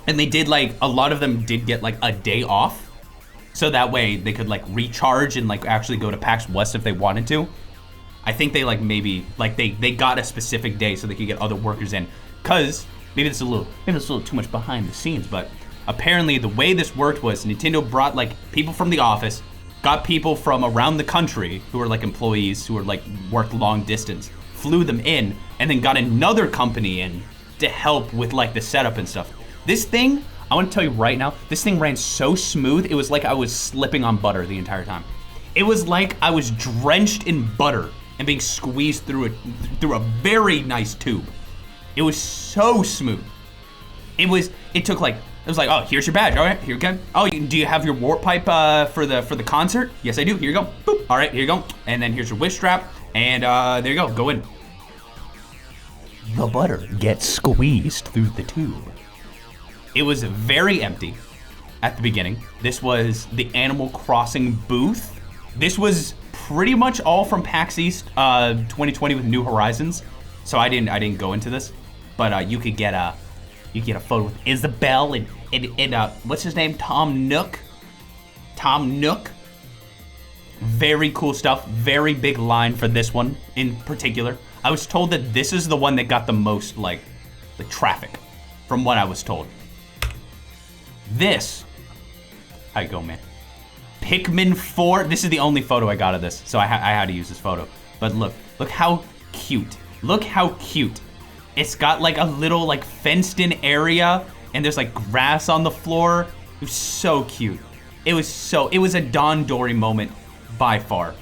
and they did like, a lot of them did get like a day off, so that way they could like recharge and like actually go to PAX West if they wanted to. I think they like maybe like they got a specific day so they could get other workers in, cause maybe it's a little too much behind the scenes, but apparently the way this worked was Nintendo brought like people from the office, got people from around the country who were like employees who were like worked long distance, flew them in, and then got another company in to help with like the setup and stuff. This thing, I want to tell you right now, this thing ran so smooth, it was like I was slipping on butter the entire time. It was like I was drenched in butter and being squeezed through a very nice tube. It was so smooth. It took like, it was like, oh, here's your badge. All right, here you go. Oh, do you have your warp pipe for the concert? Yes, I do. Here you go. Boop. All right, here you go. And then here's your wish strap. And there you go. Go in. The butter gets squeezed through the tube. It was very empty at the beginning. This was the Animal Crossing booth. This was pretty much all from PAX East 2020 with New Horizons. So I didn't go into this, but you could get a photo with Isabelle and what's his name? Tom Nook. Very cool stuff. Very big line for this one in particular. I was told that this is the one that got the most like the traffic, from what I was told. This, how you go, man? Pikmin 4, this is the only photo I got of this, so I had to use this photo. But look how cute. Look how cute. It's got like a little like fenced in area and there's like grass on the floor. It was so cute. It was a Don Dory moment by far.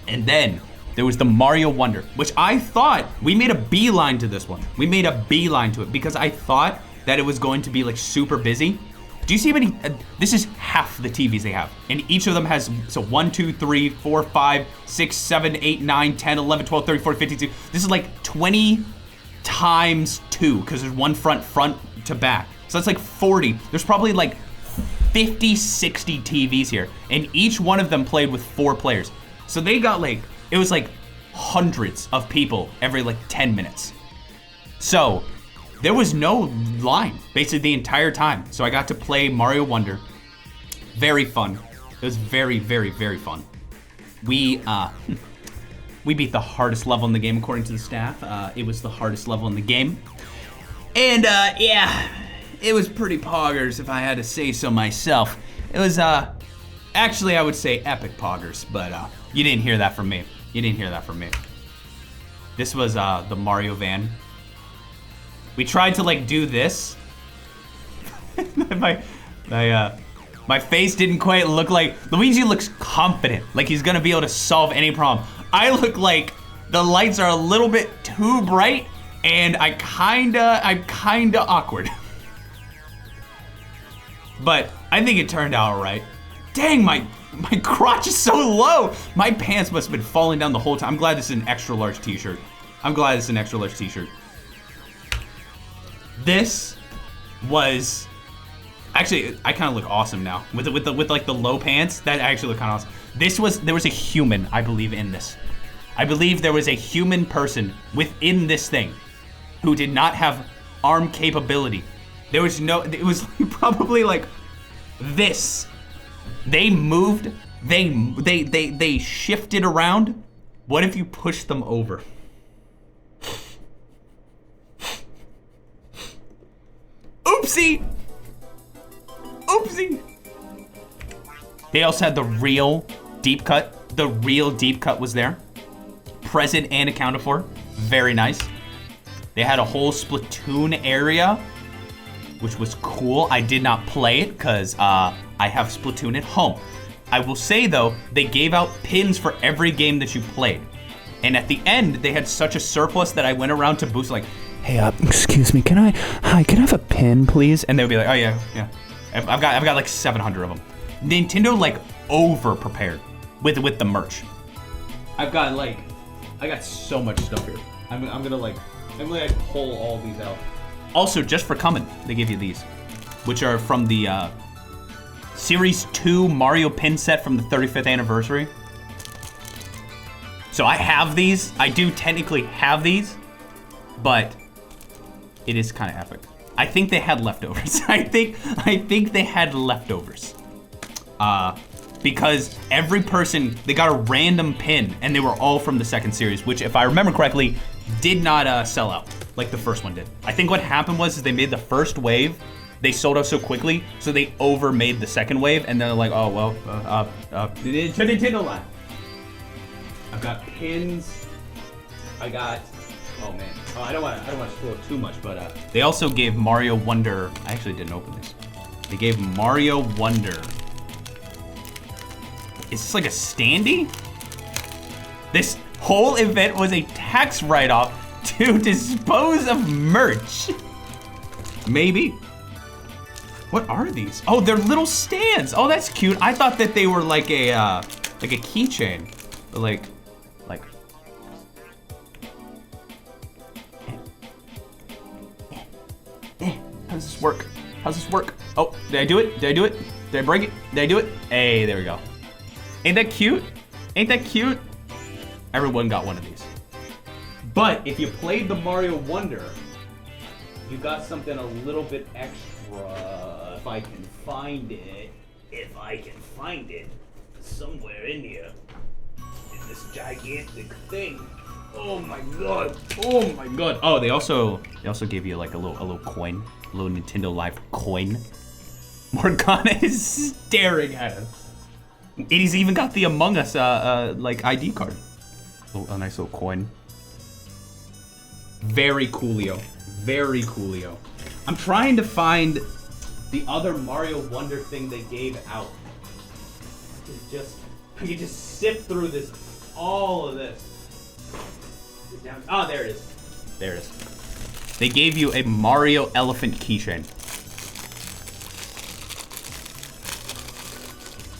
And then there was the Mario Wonder, which I thought, we made a beeline to this one. We made a beeline to it because I thought that it was going to be like super busy. Do you see how many, this is half the TVs they have. And each of them has, so 1, 2, 3, 4, 5, 6, 7, 8, 9, 10, 11, 12, 13, 14, 15, 16. This is like 20 times 2 because there's one front to back. So that's like 40. There's probably like 50, 60 TVs here. And each one of them played with 4 players. So they got like, it was like hundreds of people every like 10 minutes. So there was no line basically the entire time. So I got to play Mario Wonder. Very fun. It was very, very, very fun. We beat the hardest level in the game according to the staff. It was the hardest level in the game. And yeah, it was pretty poggers if I had to say so myself. It was actually I would say epic poggers, but you didn't hear that from me. You didn't hear that from me. This was the Mario van. We tried to like do this. my face didn't quite look like, Luigi looks confident, like he's gonna be able to solve any problem. I look like the lights are a little bit too bright and I'm kinda awkward. But I think it turned out all right. Dang, my crotch is so low. My pants must have been falling down the whole time. I'm glad this is an extra large t-shirt. This was, actually, I kind of look awesome now. With like the low pants, that actually look kind of awesome. There was a human, I believe, in this. I believe there was a human person within this thing who did not have arm capability. There was no, it was probably like this. They moved, they shifted around. What if you pushed them over? Oopsie! Oopsie! They also had the real deep cut. The real deep cut was there. Present and accounted for. Very nice. They had a whole Splatoon area, which was cool. I did not play it because I have Splatoon at home. I will say though, they gave out pins for every game that you played. And at the end, they had such a surplus that I went around to Boost like, hey, excuse me, can I have a pin, please? And they would be like, oh yeah. I've got like 700 of them. Nintendo like over prepared with the merch. I got so much stuff here. I'm gonna pull all these out. Also, just for coming, they give you these, which are from the Series 2 Mario pin set from the 35th anniversary. So I have these. I do technically have these, but it is kind of epic. I think they had leftovers. I think they had leftovers. Because every person, they got a random pin, and they were all from the second series, which, if I remember correctly, did not sell out like the first one did. I think what happened was they made the first wave, they sold out so quickly, so they overmade the second wave, and they're like, oh well, to Nintendo Land. I've got pins. I got, oh man, I don't want to spoil too much, but they also gave Mario Wonder. I actually didn't open this. They gave Mario Wonder. Is this like a standee? This whole event was a tax write-off to dispose of merch. Maybe. What are these? Oh, they're little stands. Oh, that's cute. I thought that they were like a keychain, like. How does this work? How's this work? Oh, did I do it? Did I break it? Did I do it? Hey, there we go. Ain't that cute? Ain't that cute? Everyone got one of these. But if you played the Mario Wonder, you got something a little bit extra. If I can find it somewhere in here, in this gigantic thing. Oh my god! Oh my god! Oh, they also gave you like a little coin, a little Nintendo Life coin. Morgana is staring at us. He's even got the Among Us like ID card. Oh, a nice little coin. Very coolio. Very coolio. I'm trying to find the other Mario Wonder thing they gave out. I can just sift through this, all of this. Oh, there it is. There it is. They gave you a Mario elephant keychain.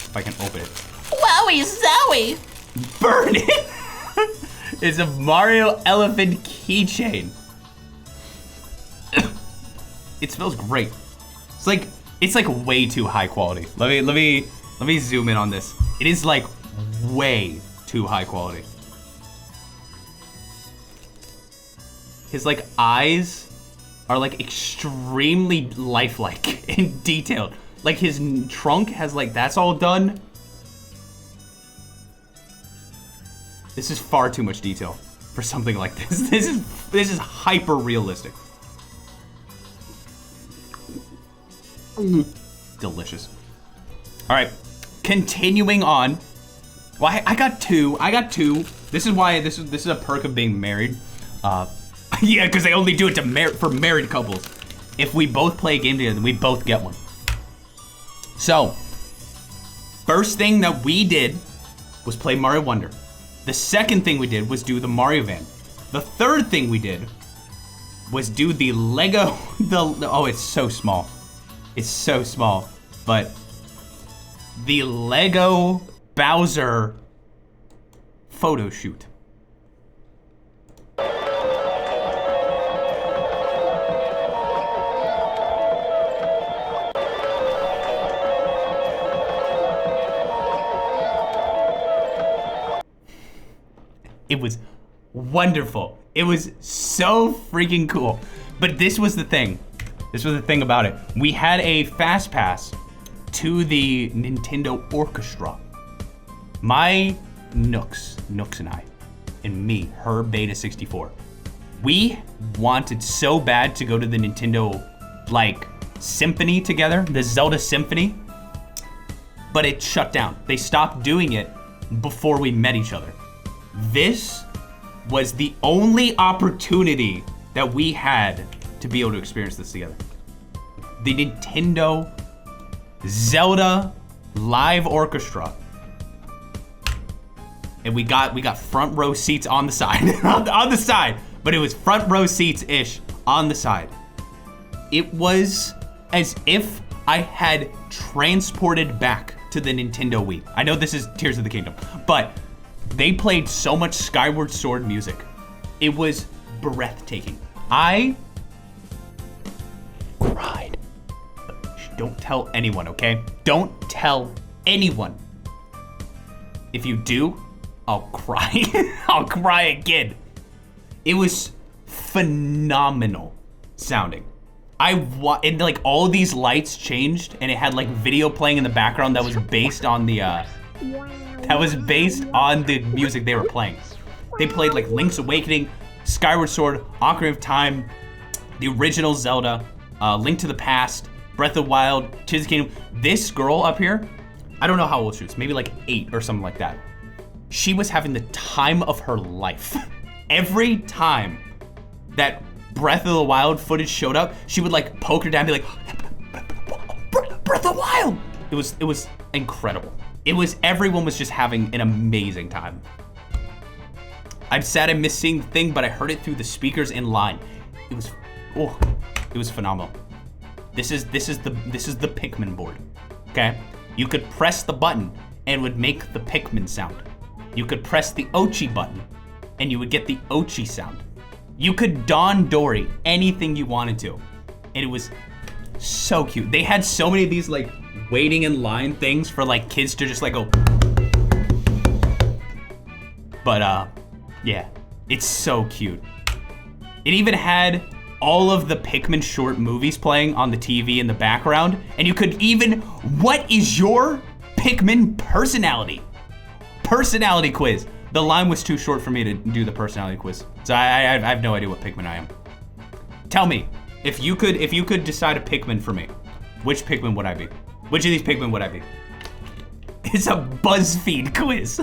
If I can open it. Wowie zowie! Burn it! It's a Mario elephant keychain. It smells great. It's like way too high quality. Let me zoom in on this. It is like way too high quality. His like eyes are like extremely lifelike and detailed. Like his trunk has like, that's all done. This is far too much detail for something like this. This is hyper realistic. Delicious. All right, continuing on. Well, I got two. This is why this is a perk of being married. Yeah, because they only do it for married couples. If we both play a game together, we both get one. So, first thing that we did was play Mario Wonder. The second thing we did was do the Mario Van. The third thing we did was do the Lego, oh, it's so small. It's so small, but the Lego Bowser photo shoot. It was wonderful. It was so freaking cool. But this was the thing. This was the thing about it. We had a fast pass to the Nintendo Orchestra. My Nooks and I, and me, her Beta 64. We wanted so bad to go to the Nintendo, like, symphony together, the Zelda Symphony, but it shut down. They stopped doing it before we met each other. This was the only opportunity that we had to be able to experience this together. The Nintendo Zelda Live Orchestra. And we got front row seats on the side, on the side, but it was front row seats-ish on the side. It was as if I had transported back to the Nintendo Wii. I know this is Tears of the Kingdom, but they played so much Skyward Sword music. It was breathtaking. I cried. Don't tell anyone, okay? Don't tell anyone. If you do, I'll cry. I'll cry again. It was phenomenal sounding. And like all these lights changed, and it had like video playing in the background that was based on the music they were playing. They played like Link's Awakening, Skyward Sword, Ocarina of Time, the original Zelda, Link to the Past, Breath of the Wild, Tears of the Kingdom. This girl up here, I don't know how old she was, maybe like 8 or something like that. She was having the time of her life. Every time that Breath of the Wild footage showed up, she would like poke her down and be like, Breath of the Wild! It was incredible. Everyone was just having an amazing time. I'm sad I missed seeing the thing, but I heard it through the speakers in line. It was phenomenal. This is the Pikmin board, okay? You could press the button and it would make the Pikmin sound. You could press the Ochi button and you would get the Ochi sound. You could Don Dory anything you wanted to, and it was so cute. They had so many of these like waiting in line things for like kids to just like go. But yeah, it's so cute. It even had all of the Pikmin short movies playing on the TV in the background, and you could even, what is your Pikmin personality? Personality quiz. The line was too short for me to do the personality quiz, so I have no idea what Pikmin I am. Tell me, if you could decide a Pikmin for me, which Pikmin would I be? Which of these Pikmin would I be? It's a BuzzFeed quiz.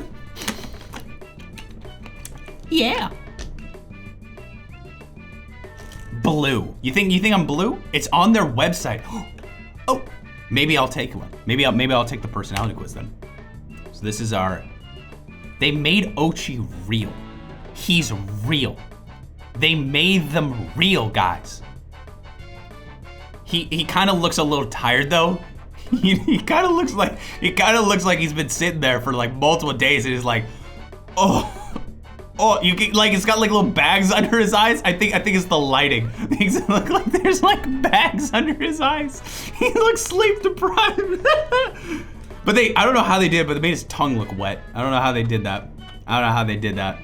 Yeah. Blue. You think I'm blue? It's on their website. Oh, maybe I'll take one. Maybe I'll take the personality quiz then. So this is our. They made Oatchi real. He's real. They made them real, guys. He kind of looks a little tired though. He kind of looks like he's been sitting there for like multiple days and he's like, oh, you get, like it's got like little bags under his eyes. I think it's the lighting. It look like there's like bags under his eyes. He looks sleep deprived. But I don't know how they did it, but they made his tongue look wet. I don't know how they did that.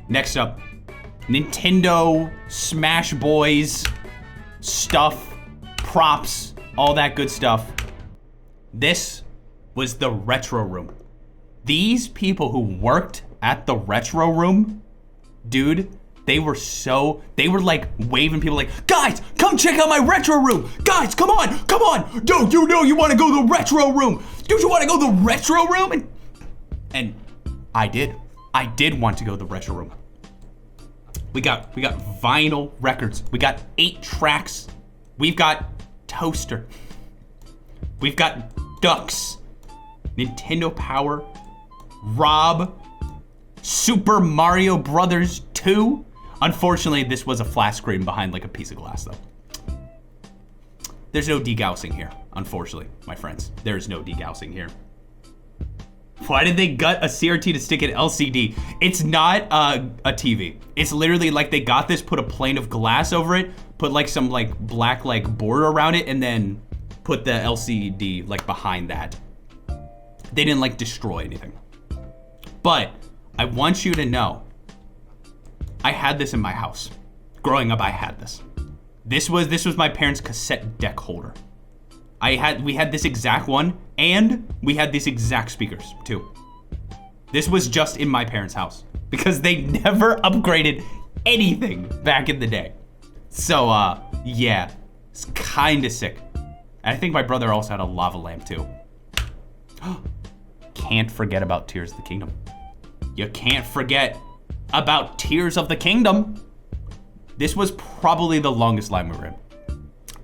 Next up, Nintendo, Smash Boys, stuff, props, all that good stuff. This was the Retro Room. These people who worked at the Retro Room, dude, they were like waving people like, guys, come check out my Retro Room. Guys, come on. Dude, you know you want to go to the Retro Room. Dude, you want to go to the Retro Room? And I did want to go to the Retro Room. We got vinyl records. We got 8 tracks. We've got Toaster. We've got Ducks. Nintendo Power. Rob. Super Mario Brothers 2. Unfortunately, this was a flat screen behind like a piece of glass though. There's no degaussing here, unfortunately, my friends. There's no degaussing here. Why did they gut a CRT to stick an LCD? It's not a TV. It's literally like they got this, put a plane of glass over it, put like some like black like border around it, and then put the LCD like behind that. They didn't like destroy anything. But I want you to know, I had this in my house. Growing up, I had this. This was my parents' cassette deck holder. We had this exact one, and we had these exact speakers too. This was just in my parents' house because they never upgraded anything back in the day. So yeah, it's kinda sick. And I think my brother also had a lava lamp too. Can't forget about Tears of the Kingdom. You can't forget about Tears of the Kingdom. This was probably the longest line we were in.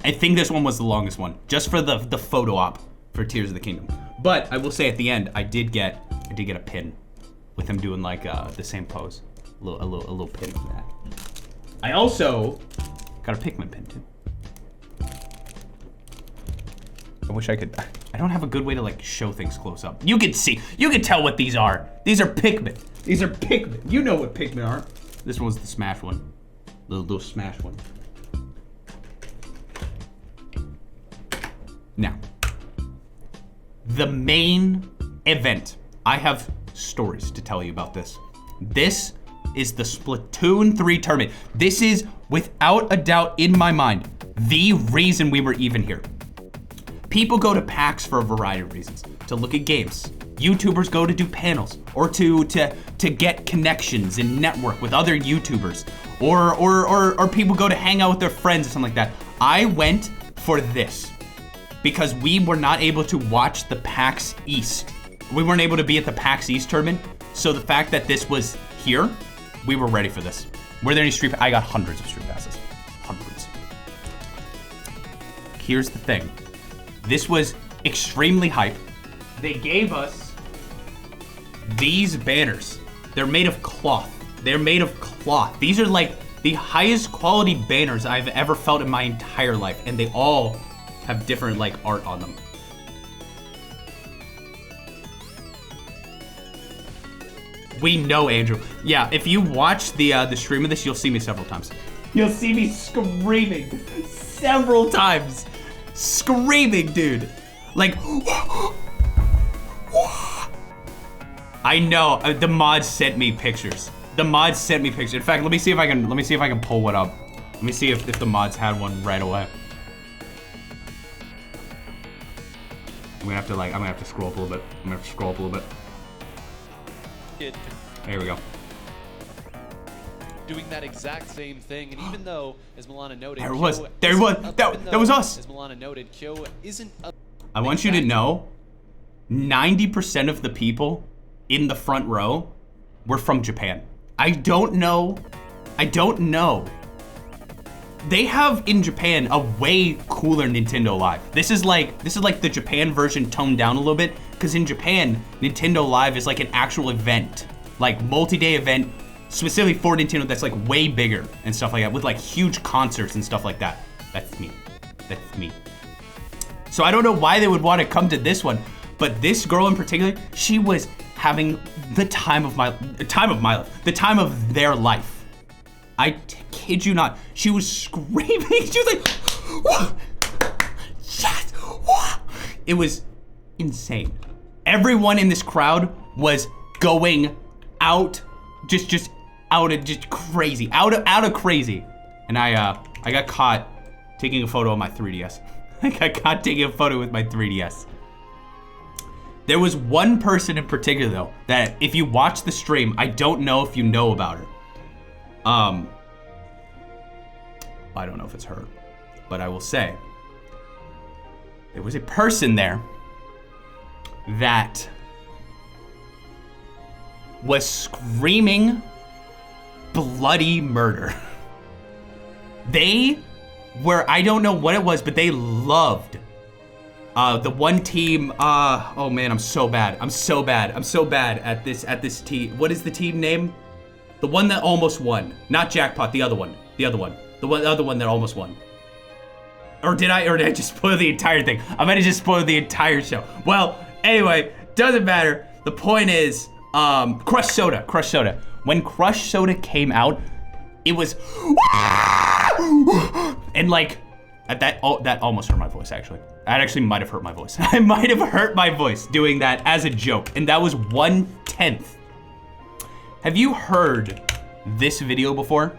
I think this one was the longest one, just for the photo op for Tears of the Kingdom. But I will say at the end, I did get a pin with him doing like the same pose, a little pin of that. I also got a Pikmin pin too. I wish I could. I don't have a good way to like show things close up. You can see, you can tell what these are. These are Pikmin. These are Pikmin. You know what Pikmin are. This one was the Smash one, little Smash one. Now, the main event. I have stories to tell you about this. This is the Splatoon 3 tournament. This is, without a doubt in my mind, the reason we were even here. People go to PAX for a variety of reasons. To look at games. YouTubers go to do panels, or to get connections and network with other YouTubers, or people go to hang out with their friends or something like that. I went for this because we were not able to watch the PAX East. We weren't able to be at the PAX East tournament, so the fact that this was here, we were ready for this. Were there any street? I got hundreds of street passes, hundreds. Here's the thing. This was extremely hype. They gave us these banners. They're made of cloth. They're made of cloth. These are like the highest quality banners I've ever felt in my entire life, and they all have different like art on them. We know, Andrew. Yeah, if you watch the stream of this, you'll see me several times. You'll see me screaming several times. Screaming, dude. Like, I know, the mods sent me pictures. The mods sent me pictures. In fact, let me see if I can pull one up. Let me see if the mods had one right away. I'm gonna have to scroll up a little bit. There we go. doing that exact same thing. And even though, as Milana noted, There was. Kyo There isn't was. a- That, even that though, was us. As Milana noted, Kyo isn't a I want you to know, 90% of the people in the front row were from Japan. I don't know. They have in Japan a way cooler Nintendo Live. This is like the Japan version toned down a little bit, because in Japan, Nintendo Live is like an actual event, like multi-day event specifically for Nintendo that's like way bigger and stuff like that, with like huge concerts and stuff like that. That's me. So I don't know why they would want to come to this one, but this girl in particular, she was having the time of their life. I kid you not. She was screaming. She was like, "Whoa, yes, whoa." It was insane. Everyone in this crowd was going out, just out of crazy, out of crazy. And I got caught taking a photo of my 3DS. I got caught taking a photo with my 3DS. There was one person in particular though, that if you watch the stream, I don't know if you know about her. I don't know if it's her, but I will say, there was a person there that was screaming bloody murder. They were, I don't know what it was, but they loved the one team. Oh man, I'm so bad at this team. What is the team name? The one that almost won. Not Jackpot, the other one. The other one that almost won. Or did I just spoil the entire thing? I might have just spoiled the entire show. Well, anyway, doesn't matter. The point is, Crush Soda. When Crush Soda came out, it was and like that almost hurt my voice actually. That actually might have hurt my voice. I might have hurt my voice doing that as a joke, and that was 1/10. Have you heard this video before?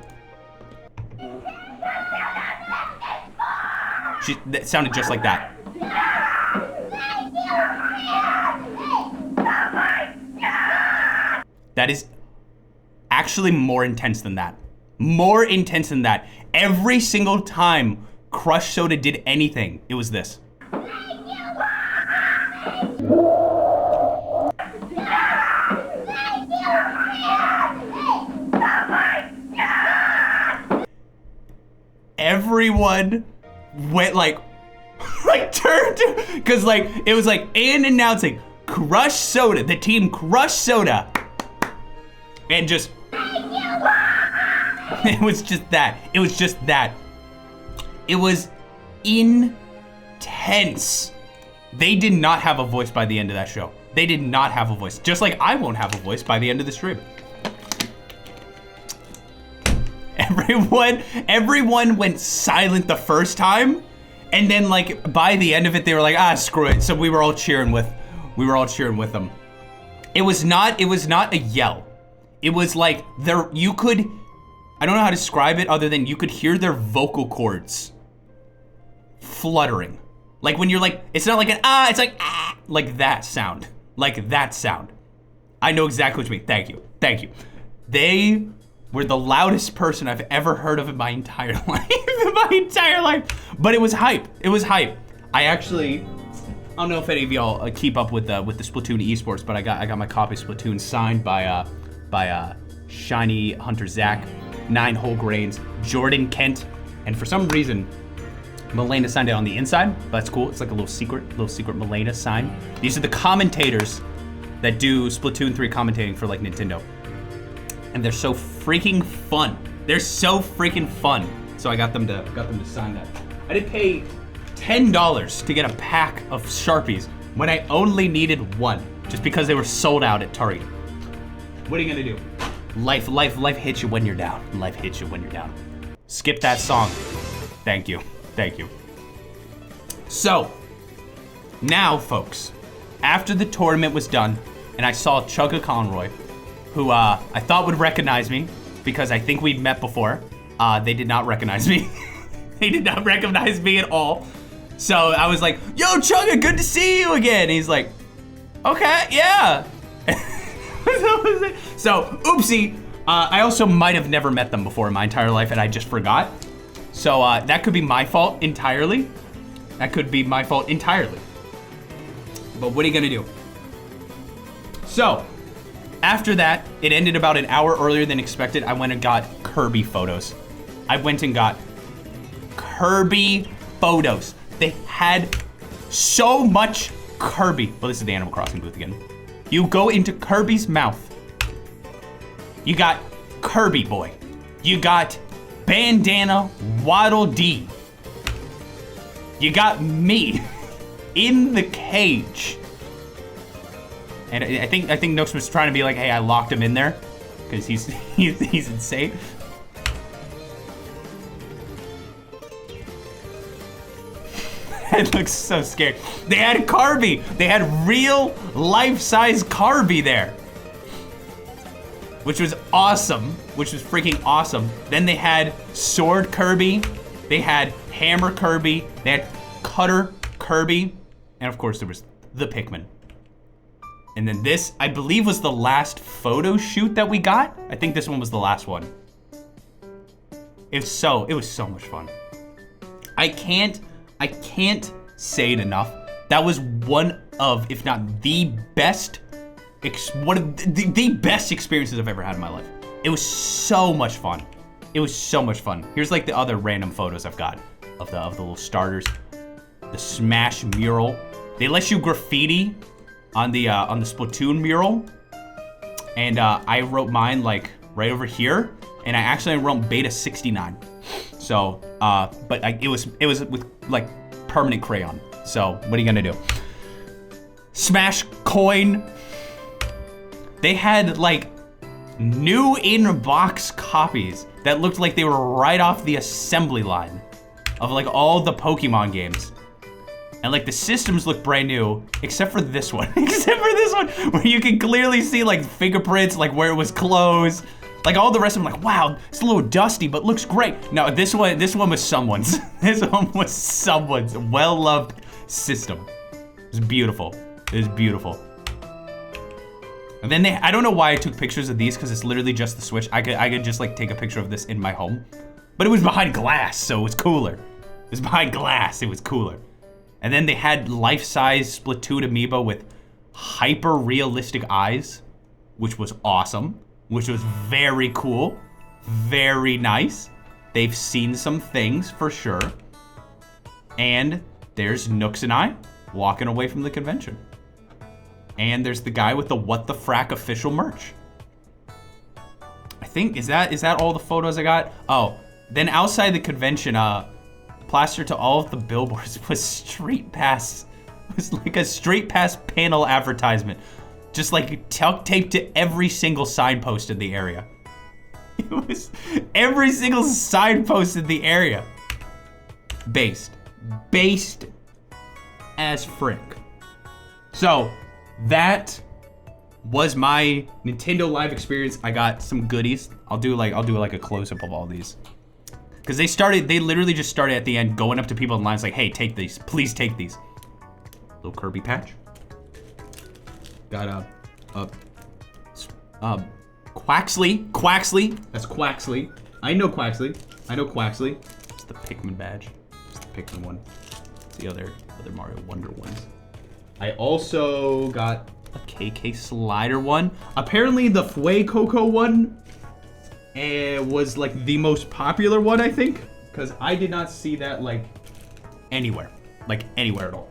That sounded just like that. That is actually more intense than that. More intense than that. Every single time Crush Soda did anything, it was this. Everyone went like turned, because like it was like in announcing Crush Soda, the team Crush Soda, and just it was just that. It was intense. They did not have a voice by the end of that show. They did not have a voice. Just like I won't have a voice by the end of the stream. Everyone went silent the first time, and then like by the end of it they were like, screw it. So we were all cheering with them. It was not a yell. It was like I don't know how to describe it other than you could hear their vocal cords fluttering. Like when you're like, it's not like an it's like that sound. Like that sound. I know exactly what you mean. Thank you. They were the loudest person I've ever heard of in my entire life. But it was hype. I don't know if any of y'all keep up with the Splatoon esports, but I got my copy of Splatoon signed by Shiny Hunter Zach, 9 Whole Grains, Jordan Kent, and for some reason Milena signed it on the inside, but that's cool. It's like a little secret Milena sign. These are the commentators that do Splatoon 3 commentating for like Nintendo. And they're so freaking fun. So I got them to sign that. I did pay $10 to get a pack of Sharpies when I only needed one, just because they were sold out at Target. What are you gonna do? Life hits you when you're down. Skip that song. Thank you. So, now folks, after the tournament was done, and I saw Chugga Conroy, who I thought would recognize me, because I think we'd met before. They did not recognize me. They did not recognize me at all. So I was like, yo, Chugga, good to see you again. And he's like, okay, yeah. So, oopsie. I also might have never met them before in my entire life and I just forgot. So that could be my fault entirely. That could be my fault entirely. But what are you gonna do? So, after that, it ended about an hour earlier than expected. I went and got Kirby photos. I went and got Kirby photos. They had so much Kirby. Well, this is the Animal Crossing booth again. You go into Kirby's mouth. You got Kirby Boy. You got Bandana Waddle Dee. You got me in the cage. And I think Nooks was trying to be like, hey, I locked him in there because he's insane. It looks so scared. They had Kirby. They had real life-size Kirby there, which was awesome. Which was freaking awesome. Then they had Sword Kirby. They had Hammer Kirby. They had Cutter Kirby, and of course there was the Pikmin. And then this, I believe, was the last photo shoot that we got. I think this one was the last one. It was so much fun. I can't say it enough. That was one of, if not the best, one of the best experiences I've ever had in my life. It was so much fun. It was so much fun. Here's like the other random photos I've got of the little starters. The Smash mural. They let you graffiti on the Splatoon mural, and I wrote mine like right over here, and I actually wrote Beta 69. So, but it was with like permanent crayon. So what are you gonna do? Smash coin. They had like new in-box copies that looked like they were right off the assembly line of like all the Pokemon games. And like the systems look brand new, except for this one. Except for this one, where you can clearly see like fingerprints, like where it was closed. Like all the rest of them, like, wow, it's a little dusty, but looks great. No, this one was someone's. This one was someone's well-loved system. It was beautiful. It was beautiful. And then I don't know why I took pictures of these, because it's literally just the Switch. I could just like take a picture of this in my home. But it was behind glass, so it was cooler. It was behind glass, it was cooler. And then they had life-size Splatoon amiibo with hyper-realistic eyes, which was awesome, which was very cool, very nice. They've seen some things for sure. And there's Nooks and I walking away from the convention. And there's the guy with the What the Frack official merch. I think, is that all the photos I got? Oh, then outside the convention, plastered to all of the billboards was Street Pass. It was like a Street Pass panel advertisement. Just like taped to every single signpost in the area. It was every single signpost in the area. Based as frick. So that was my Nintendo Live experience. I got some goodies. I'll do like a close-up of all these. Because they literally just started at the end going up to people in lines like, hey, take these, please take these. Little Kirby patch. Got Quaxley. That's Quaxley. I know Quaxley. It's the Pikmin badge. It's the Pikmin one. It's the other Mario Wonder ones. I also got a KK Slider one. Apparently the Fuecoco one was like the most popular one, I think, because I did not see that like anywhere at all.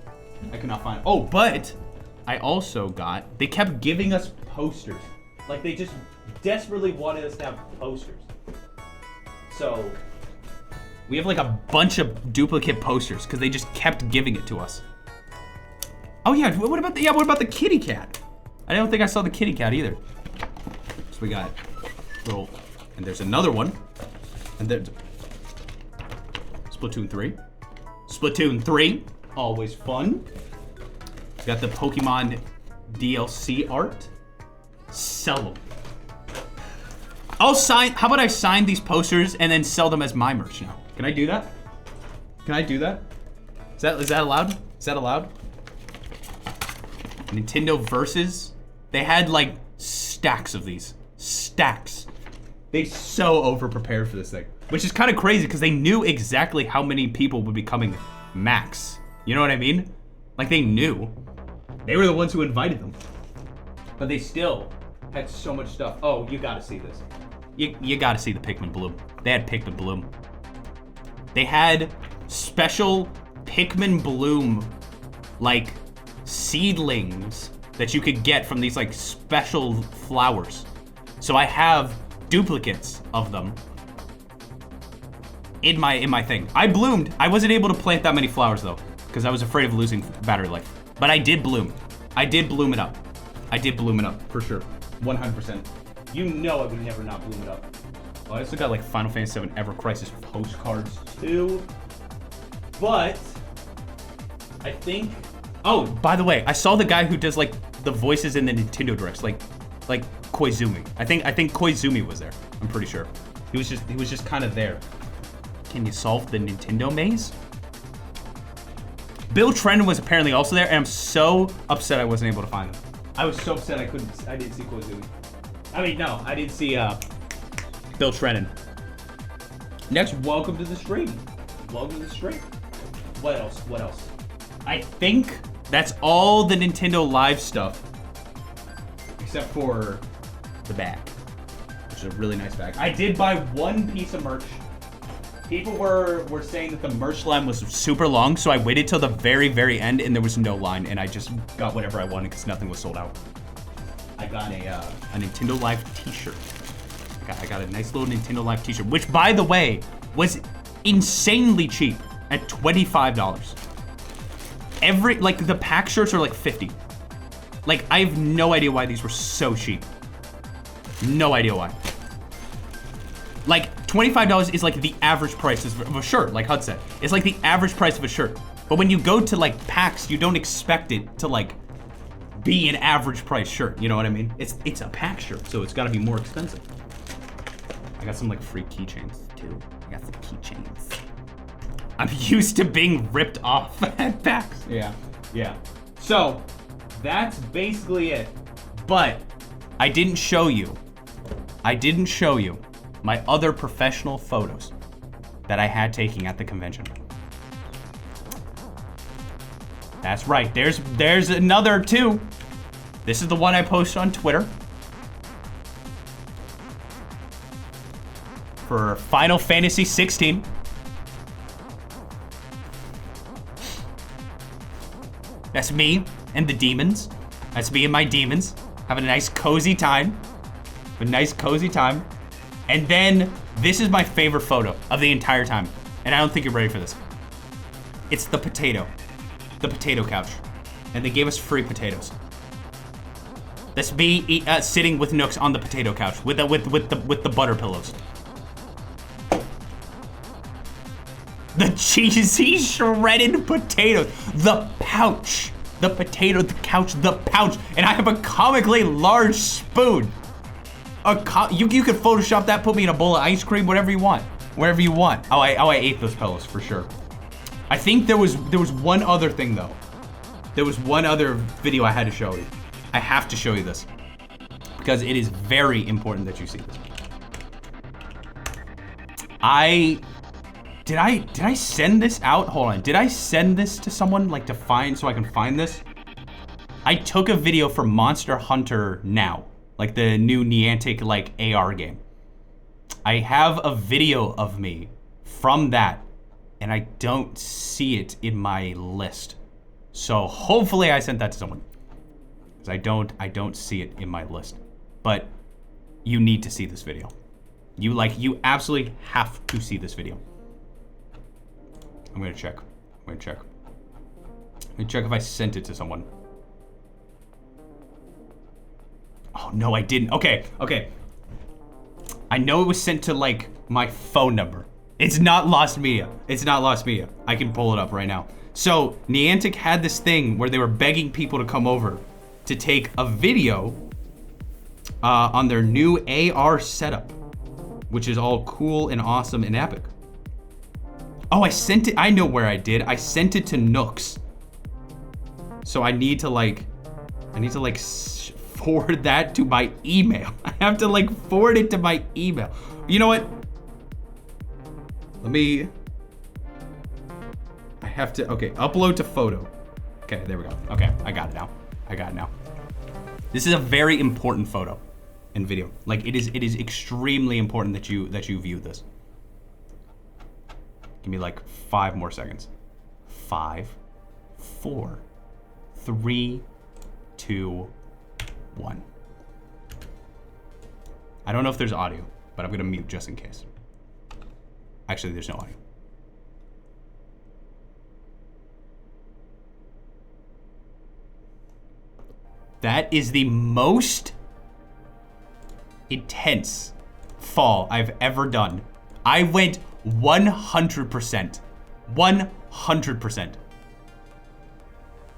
I could not find it. Oh, but I also got, they kept giving us posters. Like they just desperately wanted us to have posters. So we have like a bunch of duplicate posters because they just kept giving it to us. Oh yeah, what about the kitty cat? I don't think I saw the kitty cat either. So we got little, and there's another one. And there's Splatoon 3. Splatoon 3, always fun. Got the Pokemon DLC art. Sell them. How about I sign these posters and then sell them as my merch now? Can I do that? Is that allowed? Is that allowed? Nintendo Versus. They had like stacks of these. Stacks. They so over-prepared for this thing. Which is kind of crazy because they knew exactly how many people would be coming max. You know what I mean? Like, they knew. They were the ones who invited them. But they still had so much stuff. Oh, you gotta see this. You gotta see the Pikmin Bloom. They had Pikmin Bloom. They had special Pikmin Bloom, like, seedlings that you could get from these, like, special flowers. So I have duplicates of them in my thing. I bloomed. I wasn't able to plant that many flowers, though, because I was afraid of losing battery life. But I did bloom. I did bloom it up. I did bloom it up, for sure. 100%. You know I would never not bloom it up. Oh, I also got like Final Fantasy VII Ever Crisis postcards too. But I think. Oh, by the way, I saw the guy who does like the voices in the Nintendo Directs, like Koizumi. I think Koizumi was there. I'm pretty sure. He was just kind of there. Can you solve the Nintendo maze? Bill Trendon was apparently also there, and I'm so upset I wasn't able to find him. I was so upset I didn't see Koizumi. I mean, no, I didn't see Bill Trendon. Next, welcome to the stream. Welcome to the stream. What else? What else? I think that's all the Nintendo Live stuff, except for the bag, which is a really nice bag. I did buy one piece of merch. People were saying that the merch line was super long, so I waited till the very, very end, and there was no line, and I just got whatever I wanted because nothing was sold out. I got a Nintendo Live t-shirt. I got a nice little Nintendo Live t-shirt, which, by the way, was insanely cheap at $25. The pack shirts are like $50. Like, I have no idea why these were so cheap. No idea why. Like, $25 is like the average price of a shirt, like Hud said. It's like the average price of a shirt. But when you go to like packs, you don't expect it to like be an average price shirt. You know what I mean? It's a pack shirt, so it's gotta be more expensive. I got some like free keychains too. I got some keychains. I'm used to being ripped off at packs. Yeah. So that's basically it. But I didn't show you my other professional photos that I had taken at the convention. That's right, there's another two. This is the one I posted on Twitter for Final Fantasy 16. That's me and the demons. That's me and my demons having a nice cozy time. And then this is my favorite photo of the entire time. And I don't think you're ready for this. It's the potato couch. And they gave us free potatoes. That's me sitting with Nooks on the potato couch with the butter pillows. The cheesy shredded potato, the pouch, the potato, the couch, the pouch, and I have a comically large spoon. You could Photoshop that, put me in a bowl of ice cream, whatever you want. Oh, I ate those pillows for sure. I think there was one other thing though. There was one other video I had to show you. I have to show you this because it is very important that you see this. Did I send this out? Hold on. Did I send this to someone like to find so I can find this? I took a video for Monster Hunter Now. Like the new Niantic like AR game. I have a video of me from that and I don't see it in my list. So hopefully I sent that to someone. Because I don't see it in my list. But you need to see this video. You absolutely have to see this video. I'm gonna check if I sent it to someone. Oh, no, I didn't. Okay. I know it was sent to, like, my phone number. It's not Lost Media. I can pull it up right now. So, Niantic had this thing where they were begging people to come over to take a video on their new AR setup, which is all cool and awesome and epic. Oh, I sent it. I know where I did. I sent it to Nooks. So I need to, like, forward that to my email. I have to like forward it to my email. You know what? I have to, okay, upload to photo. Okay, there we go. Okay, I got it now. This is a very important photo and video. Like it is extremely important that you view this. Give me like 5 more seconds. 5, 4, 3, 2, 1. I don't know if there's audio, but I'm gonna mute just in case. Actually, there's no audio. That is the most intense fall I've ever done. I went 100%. 100%.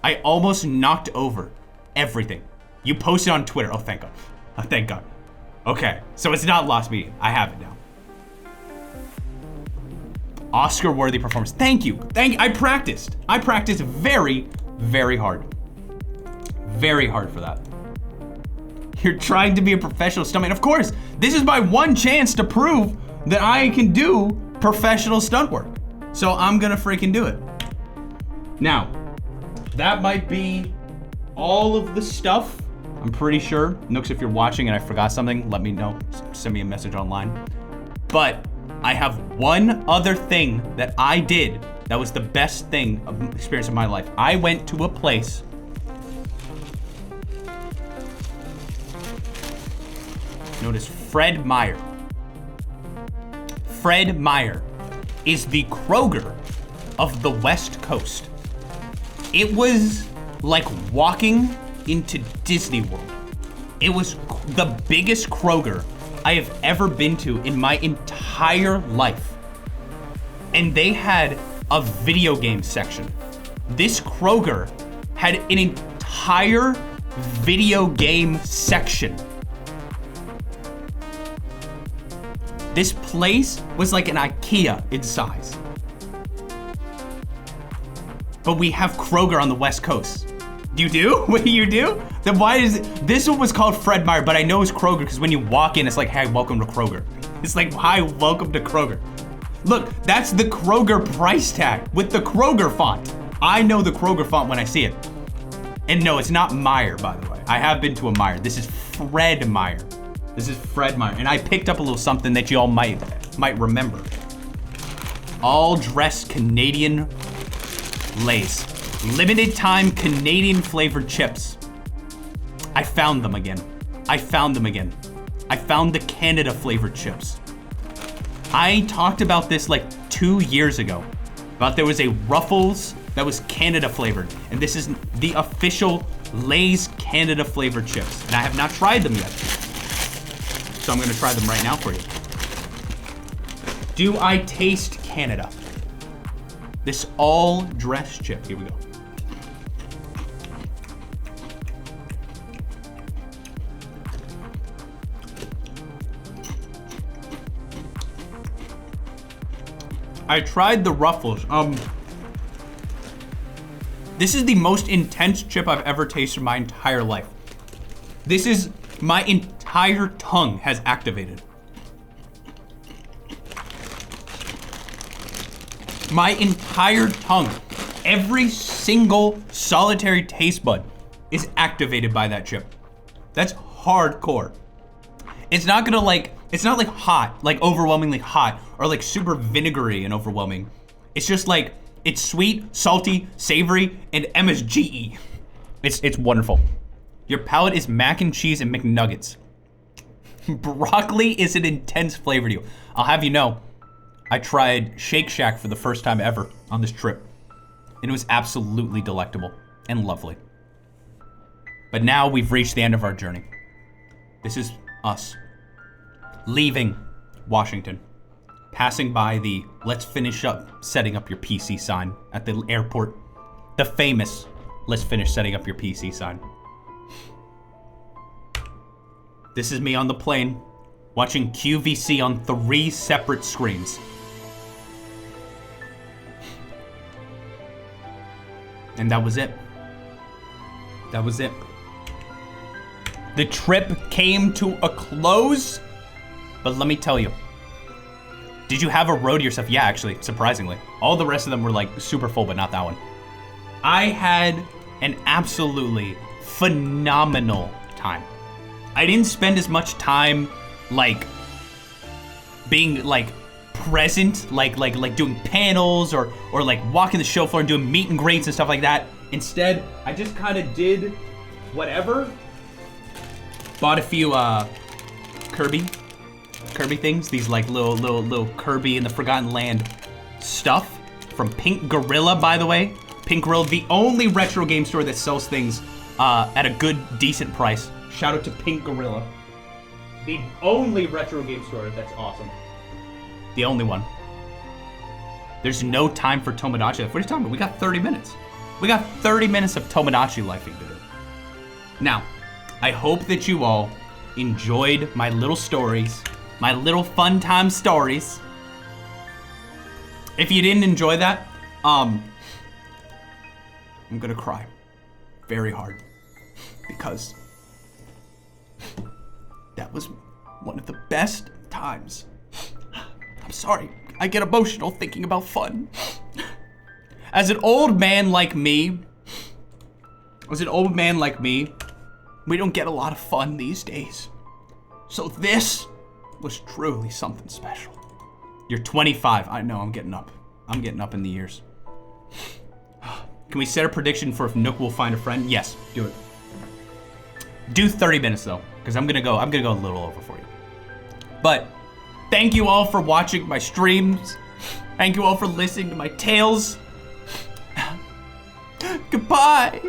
I almost knocked over everything. You posted on Twitter. Oh, thank God. Oh, thank God. Okay, so it's not lost media. I have it now. Oscar-worthy performance. Thank you. I practiced. I practiced very, very hard. Very hard for that. You're trying to be a professional stuntman. Of course, this is my one chance to prove that I can do professional stunt work. So I'm gonna freaking do it. Now, that might be all of the stuff. I'm pretty sure. Nooks, if you're watching and I forgot something, let me know. Send me a message online. But I have one other thing that I did that was the best experience of my life. I went to a place known as Fred Meyer. Fred Meyer is the Kroger of the West Coast. It was like walking into Disney World. It was the biggest Kroger I have ever been to in my entire life. And they had a video game section. This Kroger had an entire video game section. This place was like an IKEA in size. But we have Kroger on the West Coast. You do? What do you do? Then why is it? This one was called Fred Meyer, but I know it's Kroger because when you walk in, it's like, hey, welcome to Kroger. It's like, hi, welcome to Kroger. Look, that's the Kroger price tag with the Kroger font. I know the Kroger font when I see it. And no, it's not Meyer, by the way. I have been to a Meyer. This is Fred Meyer. This is Fred Meyer. And I picked up a little something that you all might remember. All dressed Canadian Lay's. Limited time Canadian flavored chips. I found them again. I found the Canada flavored chips. I talked about this like 2 years ago. About there was a Ruffles that was Canada flavored. And this is the official Lay's Canada flavored chips. And I have not tried them yet. So I'm gonna try them right now for you. Do I taste Canada? This all dressed chip, here we go. I tried the Ruffles. This is the most intense chip I've ever tasted in my entire life. This is, my entire tongue has activated. My entire tongue, every single solitary taste bud is activated by that chip. That's hardcore. It's not gonna like, it's not like hot, like overwhelmingly hot, or like super vinegary and overwhelming. It's just like, it's sweet, salty, savory, and MSGE. It's wonderful. Your palate is mac and cheese and McNuggets. Broccoli is an intense flavor to you. I'll have you know, I tried Shake Shack for the first time ever on this trip. And it was absolutely delectable and lovely. But now we've reached the end of our journey. This is us leaving Washington, passing by the let's finish up setting up your PC sign at the airport. The famous let's finish setting up your PC sign. This is me on the plane, watching QVC on 3 separate screens. And that was it. That was it. The trip came to a close, but let me tell you. Did you have a row to yourself? Yeah, actually, surprisingly. All the rest of them were like super full, but not that one. I had an absolutely phenomenal time. I didn't spend as much time like being like present, like doing panels or like walking the show floor and doing meet and greets and stuff like that. Instead, I just kind of did whatever. Bought a few Kirby things, these like little Kirby in the Forgotten Land stuff from Pink Gorilla, by the way. Pink Gorilla, the only retro game store that sells things at a good, decent price. Shout out to Pink Gorilla. The only retro game store that's awesome. The only one. There's no time for Tomodachi Life. What are you talking about? We got 30 minutes. We got 30 minutes of Tomodachi Lifing to do. Now, I hope that you all enjoyed my little stories, my little fun time stories. If you didn't enjoy that, I'm gonna cry very hard because that was one of the best times. I'm sorry, I get emotional thinking about fun. As an old man like me, we don't get a lot of fun these days. So this was truly something special. You're 25. I know, I'm getting up. I'm getting up in the years. Can we set a prediction for if Nook will find a friend? Yes, do it. Do 30 minutes though, because I'm gonna go a little over for you. But thank you all for watching my streams. Thank you all for listening to my tales. Goodbye.